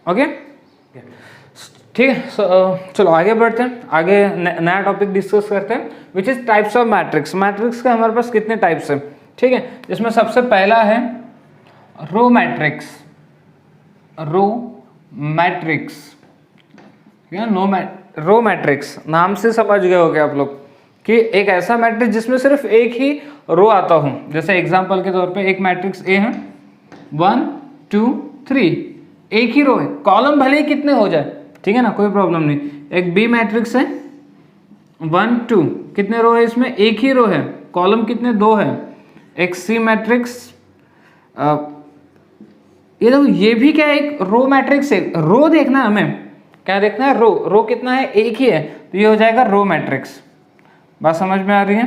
Speaker 1: ओके ठीक है। चलो आगे बढ़ते हैं, आगे नया टॉपिक डिस्कस करते हैं which is types of matrix. Matrix के हमारे पास कितने टाइप्स हैं, ठीक है, जिसमें सबसे पहला है रो मैट्रिक्स। रो मैट्रिक्स नाम से समझ गए होगे आप लोग कि एक ऐसा मैट्रिक्स जिसमें सिर्फ एक ही रो आता हो। जैसे एग्जांपल के तौर पे एक मैट्रिक्स ए है 1 2 3, एक ही रो है, कॉलम भले ही कितने हो जाए, ठीक है ना, कोई प्रॉब्लम नहीं। एक बी मैट्रिक्स है 1 2, कितने रो है इसमें, एक ही रो है, कॉलम कितने 2 है। एक सी मैट्रिक्स, ये देखो ये भी क्या है, एक रो मैट्रिक्स है। रो देखना है हमें, क्या देखना है, रो कितना है, एक ही है, तो ये हो जाएगा रो मैट्रिक्स। बात समझ में आ रही है।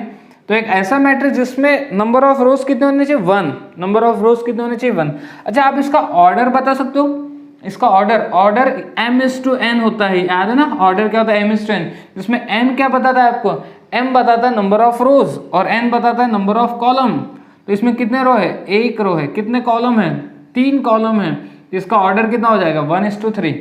Speaker 1: तो एक ऐसा मैट्रिक्स जिसमें नंबर ऑफ रोज कितने होने चाहिए 1, नंबर ऑफ रोज कितने होने चाहिए 1। अच्छा आप इसका ऑर्डर बता सकते हो, इसका ऑर्डर m/n होता है, याद है ना, ऑर्डर क्या होता है m/n, जिसमें n क्या बताता है आपको, m बताता है नंबर ऑफ रोज और n बताता है नंबर ऑफ कॉलम। तो इसमें कितने रो है, एक रो है, कितने कॉलम है, 3 कॉलम है, इसका ऑर्डर कितना हो जाएगा 1:3।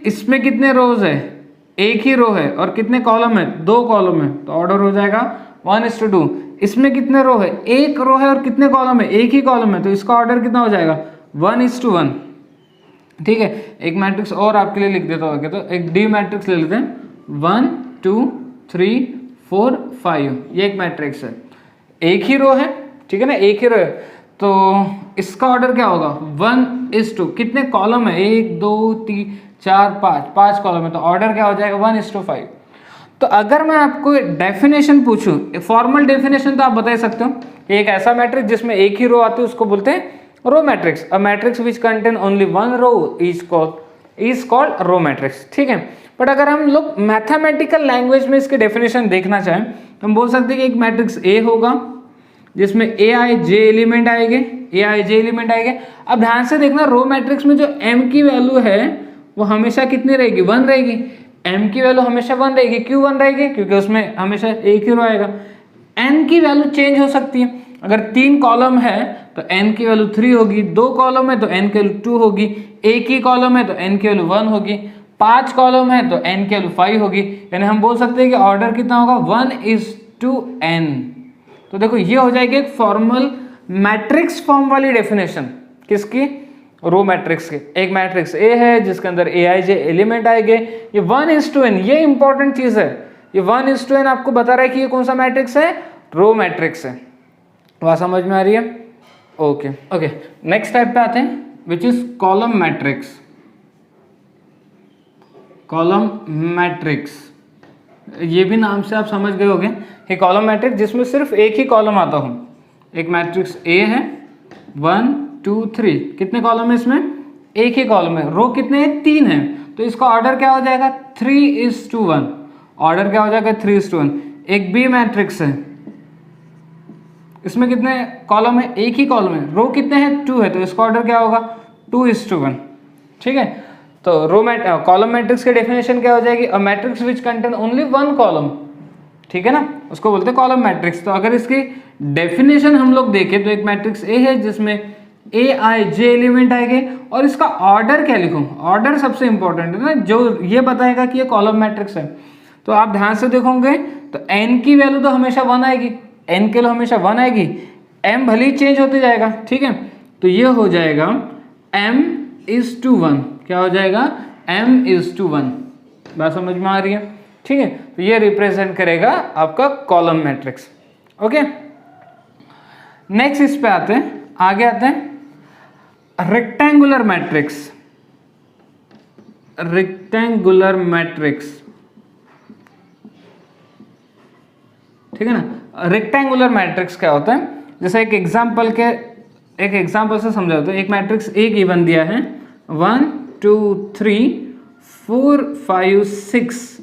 Speaker 1: इसमें कितने रोज है, एक ही रो है और कितने कॉलम है, 2 कॉलम है, तो ऑर्डर हो जाएगा 1:2। इसमें कितने रो है, एक रो है और कितने कॉलम है, एक ही कॉलम है, तो इसका ऑर्डर कितना हो जाएगा 1:1। ठीक है, एक मैट्रिक्स और आपके लिए लिख देता हूँ, तो एक डी मैट्रिक्स ले लेते हैं, 1 2 3 4 5, ये एक मैट्रिक्स है, एक ही रो है, ठीक है ना, एक ही रो है, तो इसका ऑर्डर क्या होगा 1:2। कितने कॉलम है, 1 2 3 4 5 कॉलम है, तो ऑर्डर क्या हो जाएगा 1:5। तो अगर मैं आपको डेफिनेशन पूछूं, फॉर्मल डेफिनेशन तो आप बता सकते हो, एक ऐसा मैट्रिक्स जिसमें एक ही रो आती है उसको बोलते हैं row matrix. A matrix which contain only one row is called row matrix. ठीक है, बट अगर हम लोग मैथमेटिकल लैंग्वेज में इसके डेफिनेशन देखना चाहें तो हम बोल सकते हैं कि एक मैट्रिक्स ए होगा जिसमें Aij एलिमेंट आएंगे। अब ध्यान से देखना, रो मैट्रिक्स में जो m की वैल्यू है वो हमेशा कितनी रहेगी, 1 रहेगी। m की वैल्यू हमेशा 1 रहेगी, क्यों 1 रहेगी, क्योंकि उसमें हमेशा एक ही रो आएगा। n की वैल्यू चेंज हो सकती है, अगर 3 कॉलम है तो n की वैल्यू 3 होगी, 2 कॉलम है तो n की वैल्यू 2 होगी, एक ही कॉलम है तो n की वैल्यू 1 होगी, 5 कॉलम है तो n की वैल्यू 5 होगी। यानी हम बोल सकते हैं कि ऑर्डर कितना होगा 1:n। तो देखो ये हो जाएगी एक फॉर्मल मैट्रिक्स फॉर्म वाली डेफिनेशन किसकी, रो मैट्रिक्स की। एक मैट्रिक्स ए है जिसके अंदर Aij एलिमेंट आएंगे, ये 1:n, ये इंपॉर्टेंट चीज है, ये 1:n आपको बता रहा है कि ये कौन सा मैट्रिक्स है, रो मैट्रिक्स है। बात समझ में आ रही है? ओके, नेक्स्ट टाइप पे आते हैं which is column matrix. Column matrix, ये भी नाम से आप समझ गए होंगे, ये कॉलम मैट्रिक्स जिसमें सिर्फ एक ही कॉलम आता हो। एक मैट्रिक्स ए है 1 2 3, कितने कॉलम है इसमें, एक ही कॉलम है, रो कितने हैं, 3 है, तो इसका ऑर्डर क्या हो जाएगा 3:1। ऑर्डर क्या हो जाएगा 3:1। एक बी मैट्रिक्स है, इसमें कितने कॉलम है, एक ही कॉलम है, रो कितने हैं 2 है, तो इसका ऑर्डर क्या होगा 2:1। ठीक है, तो कॉलम मैट्रिक्स की डेफिनेशन क्या हो जाएगी, अ matrix which contain only 1 column. ठीक है ना, उसको बोलते हैं कॉलम मैट्रिक्स। तो अगर इसकी डेफिनेशन हम लोग देखें तो एक मैट्रिक्स ए है जिसमें Aij एलिमेंट आएंगे, और इसका ऑर्डर क्या लिखूं, ऑर्डर सबसे इंपॉर्टेंट है ना, जो ये बताएगा कि ये कॉलम मैट्रिक्स है। तो आप ध्यान से देखोगे तो n की वैल्यू तो हमेशा 1 आएगी, n के लिए हमेशा 1 आएगी, m भले ही चेंज होते जाएगा। ठीक है, तो ये हो जाएगा m:1। क्या हो जाएगा m:1। बात समझ में आ रही है? ठीक है, तो ये रिप्रेजेंट करेगा आपका कॉलम मैट्रिक्स। ओके, नेक्स्ट इस पे आते हैं, आगे आते हैं रेक्टेंगुलर मैट्रिक्स। रेक्टेंगुलर मैट्रिक्स, ठीक है ना। रेक्टेंगुलर मैट्रिक्स क्या होता है, जैसे एक एग्जांपल से समझाते हैं। एक मैट्रिक्स ए गिवन दिया है 1 2 3 4 5 6,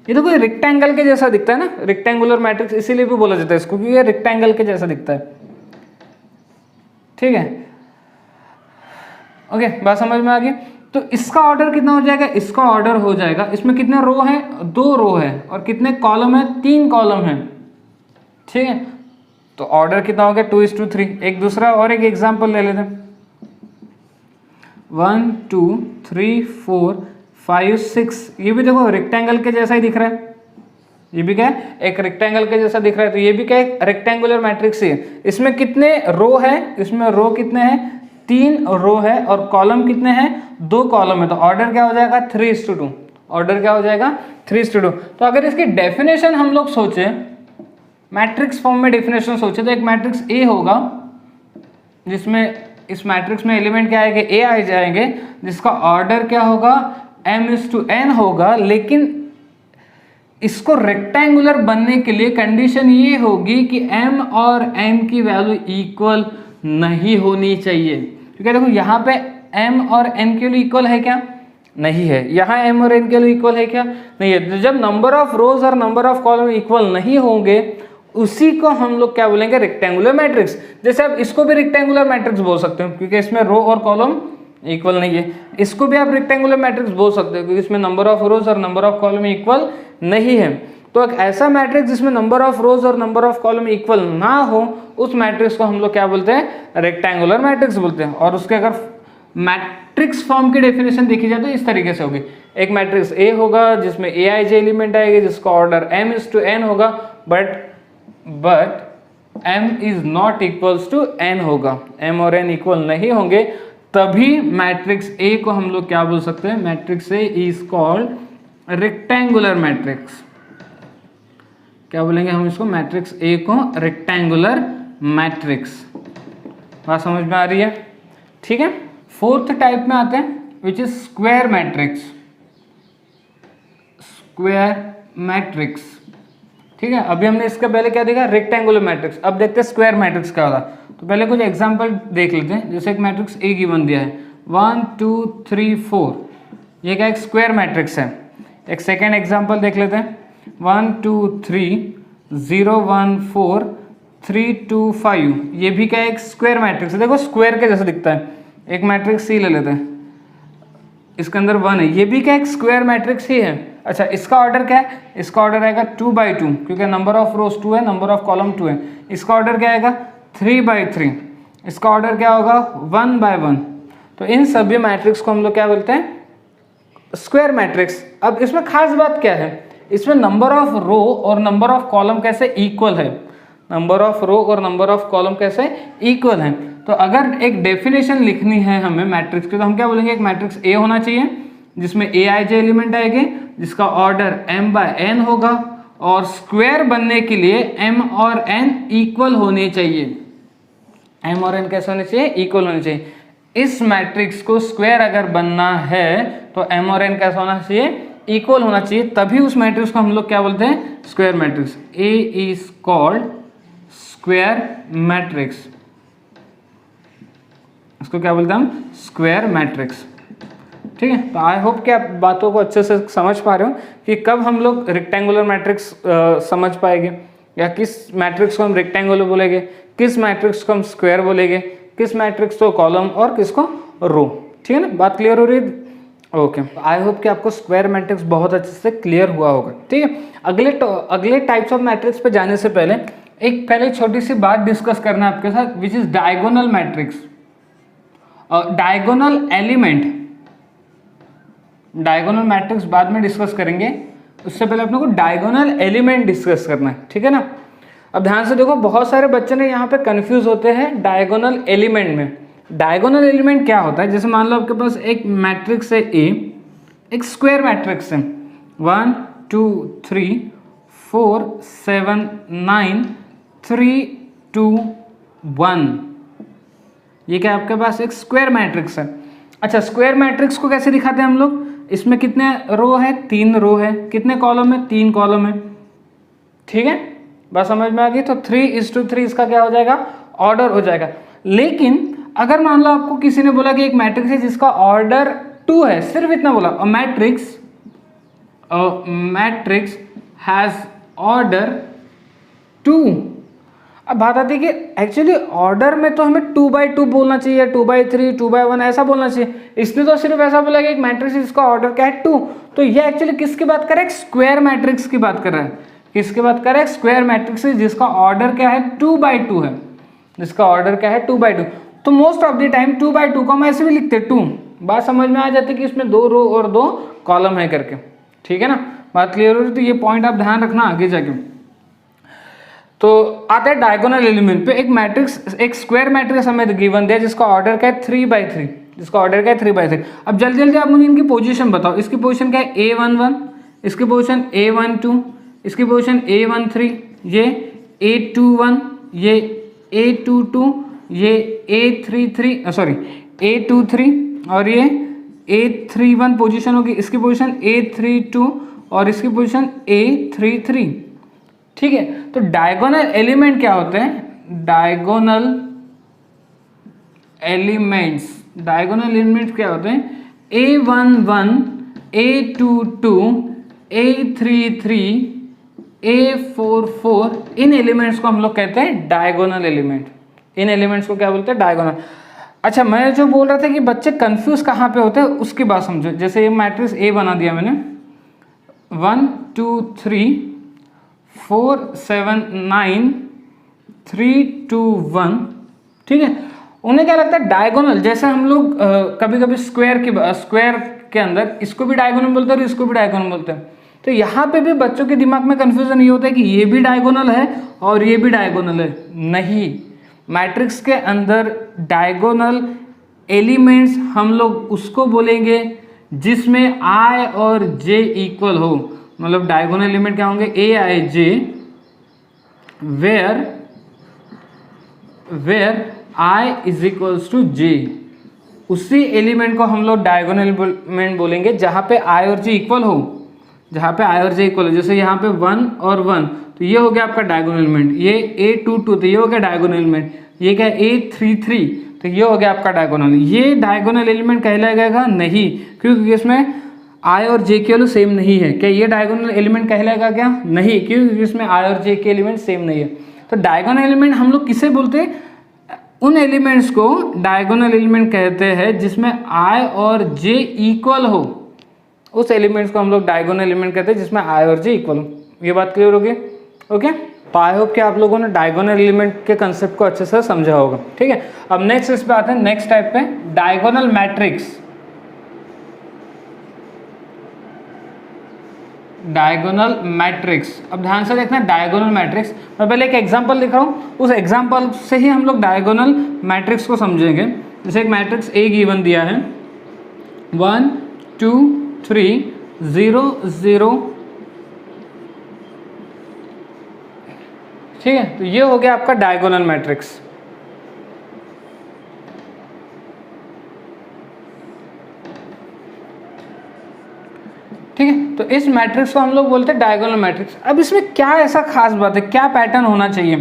Speaker 1: ये तो कोई रेक्टेंगल के जैसा दिखता है ना, रेक्टेंगुलर मैट्रिक्स इसीलिए भी बोला जाता है इसको, क्योंकि ये रेक्टेंगल के जैसा दिखता है। ठीक है, ओके, बात समझ में आ गई। तो इसका ऑर्डर कितना हो जाएगा, इसका ऑर्डर हो जाएगा, इसमें कितने रो है, 2 रो है, और कितने कॉलम है, 3 कॉलम है। ठीक है, तो ऑर्डर कितना हो गया 2:3। एक दूसरा और एक एग्जांपल ले लेते हैं, 1 2 3 4 5 6, ये भी देखो रेक्टेंगल के जैसा ही दिख रहा है, ये भी क्या है, एक रेक्टेंगल के जैसा दिख रहा है, तो ये भी क्या है, रेक्टेंगुलर मैट्रिक्स है। इसमें कितने रो है, इसमें रो कितने हैं, 3 रो है, और कॉलम कितने हैं, 2 कॉलम है, तो ऑर्डर क्या हो जाएगा 3:2। ऑर्डर क्या हो जाएगा 3:2। तो अगर इसकी डेफिनेशन हम लोग सोचे, मैट्रिक्स फॉर्म में डेफिनेशन सोचे, तो एक मैट्रिक्स ए होगा जिसमें इस मैट्रिक्स में एलिमेंट क्या आएंगे, ए आ जाएंगे, जिसका ऑर्डर क्या होगा m:n होगा। लेकिन इसको रेक्टेंगुलर बनने के लिए कंडीशन ये होगी कि m और n की वैल्यू इक्वल नहीं होनी चाहिए, क्योंकि देखो यहाँ पे m और n के लिए इक्वल है क्या, नहीं है। यहाँ m और n के लिए इक्वल है क्या, नहीं है। तो जब नंबर ऑफ रोज और नंबर ऑफ कॉलम इक्वल नहीं होंगे, उसी को हम लोग क्या बोलेंगे, रेक्टेंगुलर मैट्रिक्स। जैसे आप इसको भी रेक्टेंगुलर मैट्रिक्स बोल सकते हो, क्योंकि इसमें रो और कॉलम इक्वल नहीं है। इसको भी आप रेक्टेंगुलर मैट्रिक्स बोल सकते हो क्योंकि इसमें नंबर ऑफ रोज और नंबर ऑफ कॉलम इक्वल नहीं है। तो एक ऐसा मैट्रिक्स जिसमें नंबर ऑफ रोज और नंबर ऑफ कॉलम इक्वल ना हो, उस मैट्रिक्स को हम लोग क्या बोलते हैं? रेक्टेंगुलर मैट्रिक्स बोलते हैं। और उसके अगर मैट्रिक्स फॉर्म की डेफिनेशन देखी जाए तो इस तरीके से होगी। एक मैट्रिक्स ए होगा जिसमें aij एलिमेंट आएगी, जिसका ऑर्डर m/n होगा, but m is not equals to n होगा, m और n इक्वल नहीं होंगे, तभी मैट्रिक्स A को हम लोग क्या बोल सकते हैं? Matrix A is called rectangular matrix. क्या बोलेंगे हम इसको? मैट्रिक्स A को रेक्टेंगुलर मैट्रिक्स। बात समझ में आ रही है? ठीक है। फोर्थ टाइप में आते हैं which is square matrix. Square matrix, ठीक है। अभी हमने इसका पहले क्या देखा? Rectangular matrix. अब देखते हैं स्क्वायर मैट्रिक्स क्या होता है। तो पहले कुछ एग्जांपल देख लेते हैं। जैसे एक मैट्रिक्स ए गिवन दिया है 1 2 3 4, ये क्या एक स्क्वायर मैट्रिक्स है। एक सेकेंड एग्जांपल देख लेते हैं 1 2 3 0 1 4 3 2 5, ये भी क्या एक स्क्वायर मैट्रिक्स है। देखो स्क्वायर के जैसा दिखता है। एक मैट्रिक्स सी ले लेते हैं, इसके अंदर 1 है, ये भी क्या एक स्क्वायर मैट्रिक्स ही है। अच्छा, इसका ऑर्डर क्या है? इसका ऑर्डर आएगा 2/2 क्योंकि नंबर ऑफ रोज 2 है, नंबर ऑफ कॉलम 2 है। इसका ऑर्डर क्या आएगा? 3/3। इसका ऑर्डर क्या होगा? 1/1। तो इन सभी मैट्रिक्स को हम लोग क्या बोलते हैं? Square matrix. अब इसमें खास बात क्या है? इसमें नंबर ऑफ रो और नंबर ऑफ कॉलम कैसे इक्वल है? नंबर ऑफ रो और नंबर ऑफ कॉलम कैसे इक्वल है? तो अगर एक डेफिनेशन लिखनी है हमें मैट्रिक्स की, तो हम क्या बोलेंगे? एक मैट्रिक्स ए होना चाहिए जिसमें aij एलिमेंट आएंगे, जिसका ऑर्डर m/n होगा, और स्क्वायर बनने के लिए m और n इक्वल होने चाहिए। m और n कैसे होने चाहिए? इक्वल होने चाहिए। इस मैट्रिक्स को स्क्वायर अगर बनना है तो m और n कैसा होना चाहिए? इक्वल होना चाहिए, तभी उस मैट्रिक्स को हम लोग क्या बोलते हैं? Square matrix. A is called square matrix. इसको क्या बोलते हैं हम? Square matrix. ठीक है। तो आई होप कि आप बातों को अच्छे से समझ पा रहे हो कि कब हम लोग रेक्टेंगुलर मैट्रिक्स समझ पाएंगे, या किस मैट्रिक्स को हम रेक्टेंगुलर बोलेंगे, किस मैट्रिक्स को हम स्क्वायर बोलेंगे, किस मैट्रिक्स को कॉलम और किसको रो। ठीक है ना? बात क्लियर हो रही है? ओके। आई होप कि आपको स्क्वायर मैट्रिक्स बहुत अच्छे से क्लियर हुआ होगा। ठीक है। अगले टाइप्स ऑफ मैट्रिक्स पे जाने से पहले छोटी सी बात डिस्कस करना है आपके साथ, which is diagonal matrix. Diagonal element, diagonal matrix बाद में डिस्कस करेंगे, उससे पहले अपने को डायगोनल एलिमेंट डिस्कस करना है। ठीक है ना? अब ध्यान से देखो, बहुत सारे बच्चे ने यहाँ पे कंफ्यूज होते हैं डायगोनल एलिमेंट में। डायगोनल एलिमेंट क्या होता है? जैसे मान लो आपके पास एक मैट्रिक्स है ए, एक स्क्वायर मैट्रिक्स है 1 2 3 4 7 9 3 2 1, ये क्या आपके पास एक स्क्वायर मैट्रिक्स है। अच्छा, स्क्वायर मैट्रिक्स को कैसे दिखाते हैं हम लोग? इसमें कितने रो है? 3 रो है। कितने कॉलम है? 3 कॉलम है। ठीक है, बात समझ में आ गई? तो 3:3 इसका क्या हो जाएगा? ऑर्डर हो जाएगा। लेकिन अगर मान लो आपको किसी ने बोला कि एक मैट्रिक्स है जिसका ऑर्डर 2 है, सिर्फ इतना बोला, और मैट्रिक्स हैज ऑर्डर 2। अब बात आती है कि एक्चुअली ऑर्डर में तो हमें 2/2 बोलना चाहिए, 2/3, 2/1 ऐसा बोलना चाहिए। इसने तो सिर्फ ऐसा बोला कि एक मैट्रिक्स जिसका ऑर्डर क्या है? 2। तो ये एक्चुअली किसकी बात कर रहा है? स्क्वायर मैट्रिक्स की बात कर रहा है। किसकी बात कर रहा है? स्क्वायर मैट्रिक्स जिसका ऑर्डर क्या है? 2/2 है। जिसका ऑर्डर क्या है? 2/2। तो मोस्ट ऑफ द टाइम 2/2 को हम ऐसे भी लिखते हैं 2। बात समझ में आ जाती है कि इसमें 2 रो और 2 कॉलम है करके। ठीक है ना? बात क्लियर हो रही है? तो ये पॉइंट आप ध्यान रखना आगे जाके। तो आता है डायगोनल एलिमेंट पे। एक मैट्रिक्स, एक स्क्वायर मैट्रिक्स हमें गिवन दिया जिसका ऑर्डर क्या है? 3/3। जिसका ऑर्डर क्या है? 3/3। अब जल्दी जल्दी आप मुझे इनकी पोजीशन बताओ। इसकी पोजीशन क्या है? A11, इसकी पोजीशन A12, इसकी पोजीशन A13, ये A21, ये A22, ये A23 और ये A31 पोजीशन होगी। इसकी पोजीशन A32 और इसकी पोजीशन A33। ठीक है। तो डायगोनल एलिमेंट क्या होते हैं? डायगोनल एलिमेंट्स क्या होते हैं? A11, A22, A33, A44, इन एलिमेंट्स को हम लोग कहते हैं डायगोनल एलिमेंट। इन एलिमेंट्स को क्या बोलते हैं? डायगोनल। अच्छा, मैं जो बोल रहा था कि बच्चे कंफ्यूज कहाँ पे होते हैं उसकी बात समझो। जैसे ये मैट्रिक्स ए बना दिया मैंने, 1 2 3 4 7 9 3 2 1, ठीक है। उन्हें क्या लगता है डायगोनल, जैसे हम लोग कभी कभी स्क्वायर के अंदर इसको भी डायगोनल बोलते हैं और इसको भी डायगोनल बोलते हैं। तो यहाँ पे भी बच्चों के दिमाग में कंफ्यूजन ये होता है कि ये भी डायगोनल है और ये भी डायगोनल है। नहीं, मैट्रिक्स के अंदर डायगोनल एलिमेंट्स हम लोग उसको बोलेंगे जिसमें आई और जे इक्वल हो। मतलब डायगोनल एलिमेंट क्या होंगे, A I J, where I is equals to J. उसी एलिमेंट को हम लोग डायगोनल एलिमेंट बोलेंगे जहाँ पे आई और जे इक्वल हो, जहाँ पे आई और जे इक्वल हो। जैसे यहाँ पे 1 और 1, तो ये हो गया आपका डायगोनल एलिमेंट। ये A2 2, तो ये हो गया डायगोनल एलिमेंट। ये क्या A3 3, तो ये हो गया आपका डायगोनल। ये डायगोनल एलिमेंट कहलाएगा नहीं, क्योंकि इसमें आई और जे के वैल्यू सेम नहीं है। क्या ये डायगोनल एलिमेंट कहलाएगा क्या? नहीं, क्योंकि इसमें आई और जे के एलिमेंट सेम नहीं है। तो डायगोनल एलिमेंट हम लोग किसे बोलते हैं? उन एलिमेंट्स को डायगोनल एलिमेंट कहते हैं जिसमें आई और जे इक्वल हो। उस एलिमेंट्स को हम लोग डायगोनल एलिमेंट कहते हैं जिसमें आई और जे इक्वल हो। ये बात क्लियर होगी? ओके, तो आई होप कि आप लोगों ने डायगोनल एलिमेंट के कंसेप्ट को अच्छे से समझा होगा। ठीक है, अब नेक्स्ट इस पे आते हैं, नेक्स्ट टाइप पे, डायगोनल मैट्रिक्स। डायगोनल मैट्रिक्स, अब ध्यान से देखना, डायगोनल मैट्रिक्स, मैं पहले एक एग्जांपल लिख रहा हूँ, उस एग्जांपल से ही हम लोग डायगोनल मैट्रिक्स को समझेंगे। जैसे एक मैट्रिक्स ए गिवन दिया है, 1 2 3 0 0, ठीक है। तो ये हो गया आपका डायगोनल मैट्रिक्स। ठीक है, तो इस मैट्रिक्स को हम लोग बोलते हैं डायगोनल मैट्रिक्स। अब इसमें क्या ऐसा खास बात है, क्या पैटर्न होना चाहिए?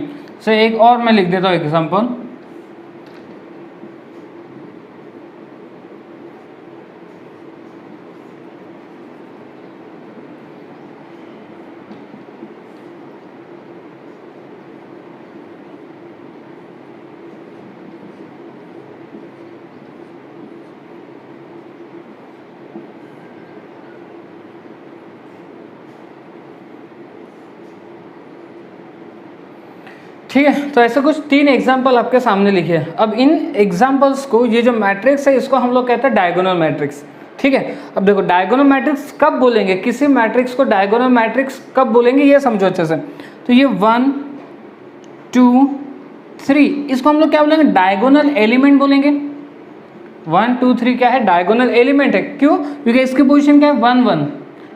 Speaker 1: तो एक और मैं लिख देता हूँ एग्जांपल, ठीक है। तो ऐसे कुछ 3 एग्जाम्पल आपके सामने लिखे हैं। अब इन एग्जाम्पल्स को, ये जो मैट्रिक्स है इसको हम लोग कहते हैं डायगोनल मैट्रिक्स। ठीक है, अब देखो डायगोनल मैट्रिक्स कब बोलेंगे, किसी मैट्रिक्स को डायगोनल मैट्रिक्स कब बोलेंगे ये समझो अच्छे से। तो ये 1 2 3, इसको हम लोग क्या बोलेंगे? डायगोनल एलिमेंट बोलेंगे। 1 2 3 क्या है? डायगोनल एलिमेंट है। क्यों? क्योंकि इसकी पोजीशन क्या है? 1 1,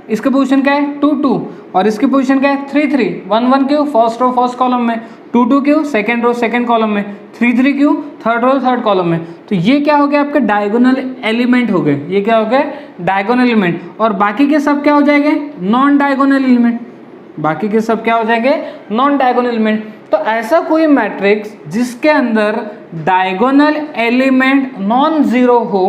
Speaker 1: इसकी पोजीशन क्या है? 2 2, और इसकी पोजीशन क्या है? 3 3। 1 1 क्यों? फर्स्ट रो फर्स्ट कॉलम में, 2 2 क्यों? सेकंड रो सेकंड कॉलम में, 3 3 क्यों? थर्ड रो थर्ड कॉलम में। तो ये क्या हो गया? आपके डायगोनल एलिमेंट हो गए। ये क्या हो गया? Diagonal element. और बाकी के सब क्या हो जाएंगे? Non diagonal element. बाकी के सब क्या हो जाएंगे? Non diagonal element. तो ऐसा कोई मैट्रिक्स जिसके अंदर डायगोनल एलिमेंट नॉन जीरो हो,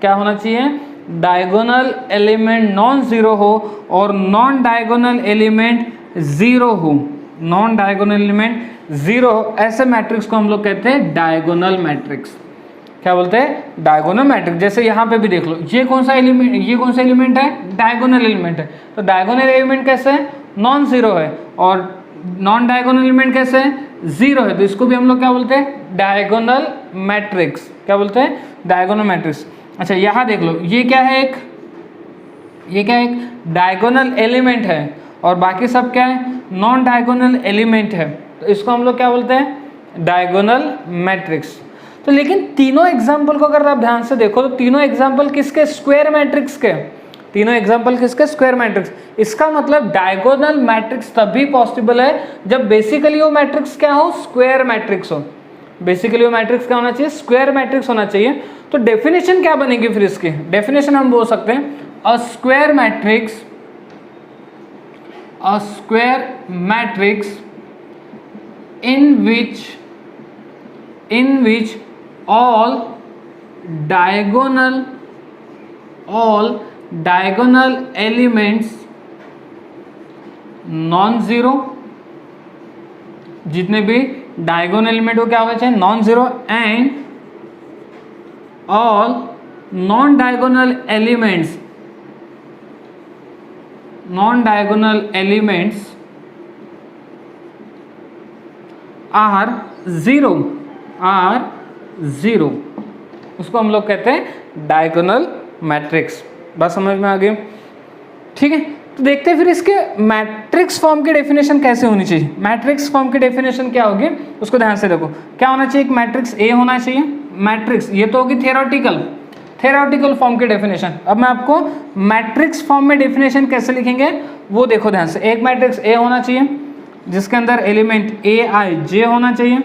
Speaker 1: क्या होना चाहिए? डायगोनल एलिमेंट नॉन जीरो हो और नॉन डायगोनल एलिमेंट जीरो हो। नॉन डायगोनल एलिमेंट जीरो, ऐसे मैट्रिक्स को हम लोग कहते हैं डायगोनल मैट्रिक्स। क्या बोलते हैं? Diagonal matrix. जैसे यहाँ पे भी देख लो, ये कौन सा एलिमेंट, ये कौन सा एलिमेंट है? डायगोनल एलिमेंट है। तो डायगोनल एलिमेंट कैसे है? नॉन जीरो है। और नॉन डायगोनल एलिमेंट कैसे है? जीरो है। तो इसको भी हम लोग क्या बोलते हैं? Diagonal matrix. क्या बोलते हैं? Diagonal matrix. अच्छा, यहाँ देख लो, ये क्या है? ये क्या है? एक डायगोनल एलिमेंट है और बाकी सब क्या है? नॉन डायगोनल एलिमेंट है। तो इसको हम लोग क्या बोलते हैं? Diagonal matrix. तो लेकिन तीनों एग्जाम्पल को अगर आप ध्यान से देखो तो तीनों एग्जाम्पल किसके? स्क्वायर मैट्रिक्स के। तीनों एग्जाम्पल किसके? Square matrix. इसका मतलब डायगोनल मैट्रिक्स तभी पॉसिबल है जब बेसिकली वो मैट्रिक्स क्या हो? स्क्वायर मैट्रिक्स हो। बेसिकली वो मैट्रिक्स क्या होना चाहिए? स्क्वायर मैट्रिक्स होना चाहिए। तो डेफिनेशन क्या बनेगी फिर इसकी? डेफिनेशन हम बोल सकते हैं, a square matrix, a square matrix in which all diagonal elements non zero, जितने भी डायगोनल एलिमेंट हो क्या होना चाहिए? Non zero, and all non diagonal elements are zero, उसको हम लोग कहते हैं डायगोनल मैट्रिक्स। बात समझ में आ गई? ठीक है, तो देखते हैं फिर इसके मैट्रिक्स फॉर्म की डेफिनेशन कैसे होनी चाहिए। मैट्रिक्स फॉर्म की डेफिनेशन क्या होगी उसको ध्यान से देखो। क्या होना चाहिए? एक मैट्रिक्स ए होना चाहिए। मैट्रिक्स ये तो होगी थेरोटिकल फॉर्म की डेफिनेशन। अब मैं आपको मैट्रिक्स फॉर्म में डेफिनेशन कैसे लिखेंगे वो देखो ध्यान से। एक मैट्रिक्स ए होना चाहिए जिसके अंदर एलिमेंट ए आई जे होना चाहिए,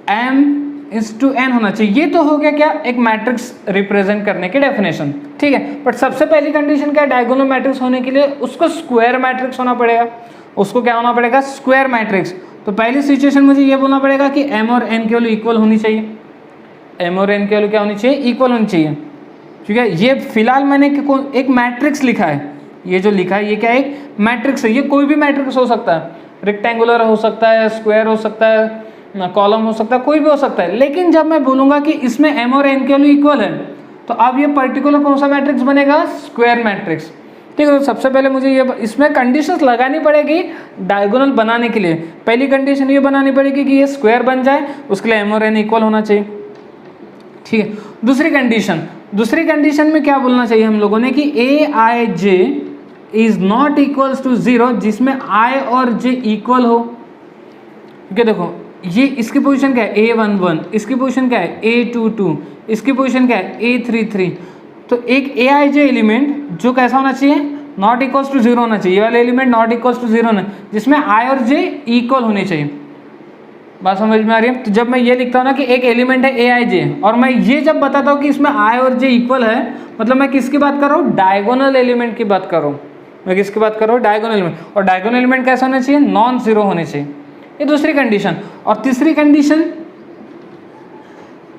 Speaker 1: m/n होना चाहिए। ये तो हो गया क्या? एक मैट्रिक्स रिप्रेजेंट करने की डेफिनेशन। ठीक है, बट सबसे पहली कंडीशन क्या है? डायगोनल मैट्रिक्स होने के लिए उसको स्क्वायर मैट्रिक्स होना पड़ेगा। उसको क्या होना पड़ेगा? Square matrix. तो पहली सिचुएशन मुझे ये बोलना पड़ेगा कि m और n की वैल्यू इक्वल होनी चाहिए। m और n की वैल्यू क्या होनी चाहिए? इक्वल होनी चाहिए। ठीक है, ये फिलहाल मैंने एक मैट्रिक्स लिखा है। ये जो लिखा है ये क्या है? एक मैट्रिक्स है। ये कोई भी मैट्रिक्स हो सकता है, रेक्टेंगुलर हो सकता है, स्क्वायर हो सकता है, कॉलम हो सकता है, कोई भी हो सकता है। लेकिन जब मैं बोलूंगा कि इसमें m और n की वैल्यू इक्वल है तो अब ये पर्टिकुलर कौन सा मैट्रिक्स बनेगा? Square matrix. ठीक है, तो सबसे पहले मुझे ये इसमें कंडीशंस लगानी पड़ेगी डायगोनल बनाने के लिए। पहली कंडीशन ये बनानी पड़ेगी कि ये स्क्वायर बन जाए, उसके लिए m और n इक्वल होना चाहिए। ठीक है, दूसरी कंडीशन में क्या बोलना चाहिए हम लोगों ने कि ए आई j is not equals to 0, जिसमें i और j इक्वल हो। क्योंकि देखो ये इसकी पोजीशन क्या है? A11, इसकी पोजीशन क्या है? A22, इसकी पोजीशन क्या है? A33। तो एक aij एलिमेंट जो कैसा होना चाहिए? नॉट इक्वल्स टू 0 होना चाहिए। ये वाले एलिमेंट नॉट इक्वल्स टू 0 होना, जिसमें i और j इक्वल होने चाहिए। बात समझ में आ रही है? तो जब मैं ये लिखता हूँ ना कि एक एलिमेंट है aij और मैं ये जब बताता हूँ कि इसमें i और j इक्वल है, मतलब मैं किसकी बात कर रहा हूँ? डायगोनल एलिमेंट की बात कर रहा हूँ। मैं किसकी बात कर रहा हूँ? Diagonal element. और डायगोनल एलिमेंट कैसा होना चाहिए? नॉन जीरो होने चाहिए। ये दूसरी कंडीशन। और तीसरी condition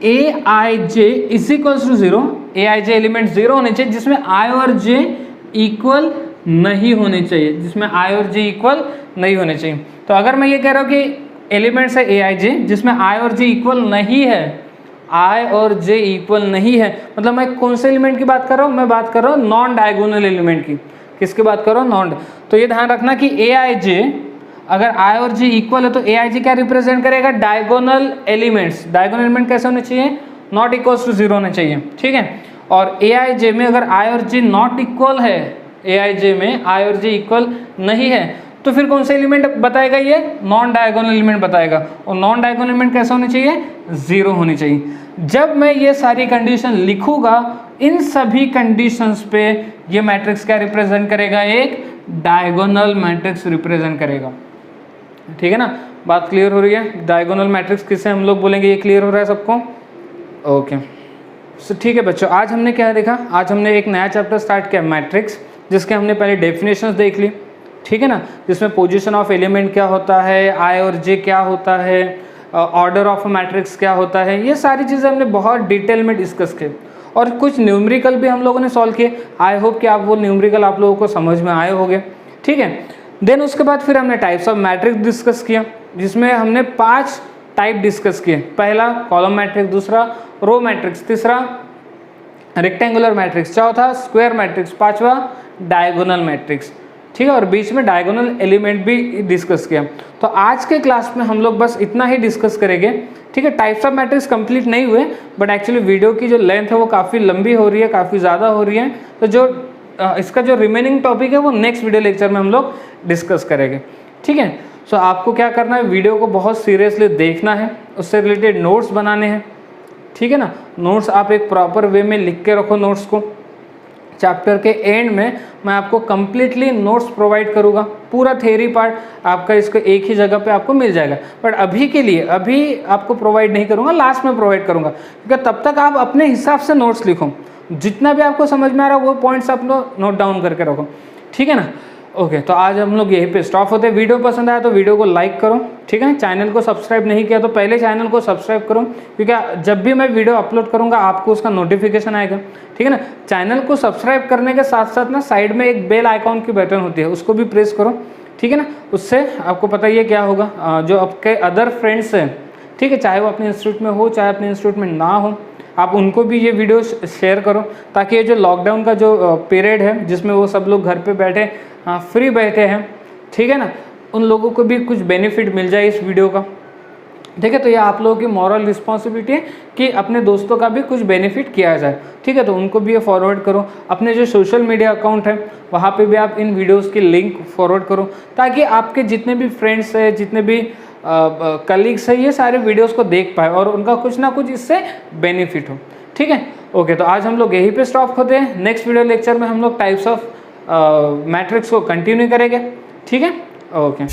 Speaker 1: a I j is equals to 0, a I j element 0 होने चाहिए जिसमें i और j इक्वल नहीं होने चाहिए, जिसमें i और j इक्वल नहीं होने चाहिए। तो अगर मैं ये कह रहा हूँ कि एलिमेंट्स है ए आई जे जिसमें i और j इक्वल नहीं है, i और j इक्वल नहीं है, मतलब मैं कौन से एलिमेंट की बात कर रहा हूँ? मैं बात कर रहा हूँ नॉन डायगोनल एलिमेंट की। किसकी बात कर रहा हूँ? नॉन। तो ये ध्यान रखना कि ए आई जे अगर i और j इक्वल है तो ए आई जे क्या रिप्रेजेंट करेगा? Diagonal elements. डायगोनल एलिमेंट कैसे होने चाहिए? नॉट इक्वल्स टू 0 होने चाहिए। ठीक है, और ए आई जे में अगर i और j नॉट इक्वल है, ए आई जे में i और j इक्वल नहीं है, तो फिर कौन सा एलिमेंट बताएगा? ये नॉन डायगोनल एलिमेंट बताएगा। और नॉन डायगोनल एलिमेंट कैसे होने चाहिए? 0 होनी चाहिए। जब मैं ये सारी कंडीशन लिखूंगा, इन सभी कंडीशंस पे ये मैट्रिक्स क्या रिप्रेजेंट करेगा? एक डायगोनल मैट्रिक्स रिप्रेजेंट करेगा। ठीक है ना, बात क्लियर हो रही है? डायगोनल मैट्रिक्स किसे हम लोग बोलेंगे? ये क्लियर हो रहा है सबको? ओके, सो ठीक है बच्चों, आज हमने क्या देखा? आज हमने एक नया चैप्टर स्टार्ट किया, मैट्रिक्स, जिसके हमने पहले डेफिनेशंस देख ली। ठीक है ना, जिसमें पोजीशन ऑफ एलिमेंट क्या होता है, आई और जे क्या होता है, ऑर्डर ऑफ मैट्रिक्स क्या होता है, ये सारी चीज़ें हमने बहुत डिटेल में डिस्कस की। और कुछ न्यूमेरिकल भी हम लोगों ने सॉल्व किए। आई होप कि आप वो न्यूमेरिकल आप लोगों को समझ में आए होंगे। ठीक है, देन उसके बाद फिर हमने टाइप्स ऑफ मैट्रिक्स डिस्कस किया, जिसमें हमने 5 टाइप डिस्कस किए। पहला कॉलम मैट्रिक्स, दूसरा रो मैट्रिक्स, तीसरा रेक्टेंगुलर मैट्रिक्स, चौथा स्क्वायर मैट्रिक्स, पांचवा डायगोनल मैट्रिक्स। ठीक है, और बीच में डायगोनल एलिमेंट भी डिस्कस किया। तो आज के क्लास में हम लोग बस इतना ही डिस्कस करेंगे। ठीक है, टाइप्स ऑफ मैट्रिक्स कंप्लीट नहीं हुए, बट एक्चुअली वीडियो की जो लेंथ है वो काफ़ी लंबी हो रही है, काफ़ी ज़्यादा हो रही है। तो जो इसका जो रिमेनिंग टॉपिक है वो नेक्स्ट वीडियो लेक्चर में हम लोग डिस्कस करेंगे। ठीक है, सो आपको क्या करना है? वीडियो को बहुत सीरियसली देखना है, उससे रिलेटेड नोट्स बनाने हैं। ठीक है ना, नोट्स आप एक प्रॉपर वे में लिख के रखो नोट्स को। चैप्टर के एंड में मैं आपको कम्प्लीटली नोट्स प्रोवाइड करूँगा, पूरा थ्योरी पार्ट आपका इसको एक ही जगह पे आपको मिल जाएगा। बट अभी के लिए अभी आपको प्रोवाइड नहीं करूँगा, लास्ट में प्रोवाइड करूँगा, क्योंकि तब तक आप अपने हिसाब से नोट्स लिखो। जितना भी आपको समझ में आ रहा है वो पॉइंट्स आप नोट डाउन करके रखो। ठीक है ना? ओके, तो आज हम लोग यहीं पे स्टॉप होते हैं। वीडियो पसंद आया तो वीडियो को लाइक करो। ठीक है, चैनल को सब्सक्राइब नहीं किया तो पहले चैनल को सब्सक्राइब करो, क्योंकि जब भी मैं वीडियो अपलोड करूंगा आपको उसका नोटिफिकेशन आएगा। ठीक है ना, चैनल को सब्सक्राइब करने के साथ साथ ना साइड में एक बेल आइकॉन की बटन होती है, उसको भी प्रेस करो। ठीक है ना, उससे आपको पता ही है क्या होगा, जो आपके अदर फ्रेंड्स हैं, ठीक है, चाहे वो अपने इंस्टीट्यूट में हो चाहे अपने इंस्टीट्यूट में ना हो, आप उनको भी ये वीडियो शेयर करो, ताकि ये जो लॉकडाउन का जो पीरियड है जिसमें वो सब लोग घर पे बैठे फ्री बैठे हैं, ठीक है ना, उन लोगों को भी कुछ बेनिफिट मिल जाए इस वीडियो का। ठीक है, तो ये आप लोगों की मॉरल रिस्पॉन्सिबिलिटी है कि अपने दोस्तों का भी कुछ बेनिफिट किया जाए। ठीक है, तो उनको भी ये फॉरवर्ड करो। अपने जो सोशल मीडिया अकाउंट है वहाँ पे भी आप इन वीडियोस की लिंक फॉरवर्ड करो, ताकि आपके जितने भी फ्रेंड्स हैं, जितने भी कलीग्स हैं, ये सारे वीडियोस को देख पाए और उनका कुछ ना कुछ इससे बेनिफिट हो। ठीक है, ओके, तो आज हम लोग यहीं पे स्टॉप होते हैं। नेक्स्ट वीडियो लेक्चर में हम लोग टाइप्स ऑफ मैट्रिक्स को कंटिन्यू करेंगे। ठीक है, ओके।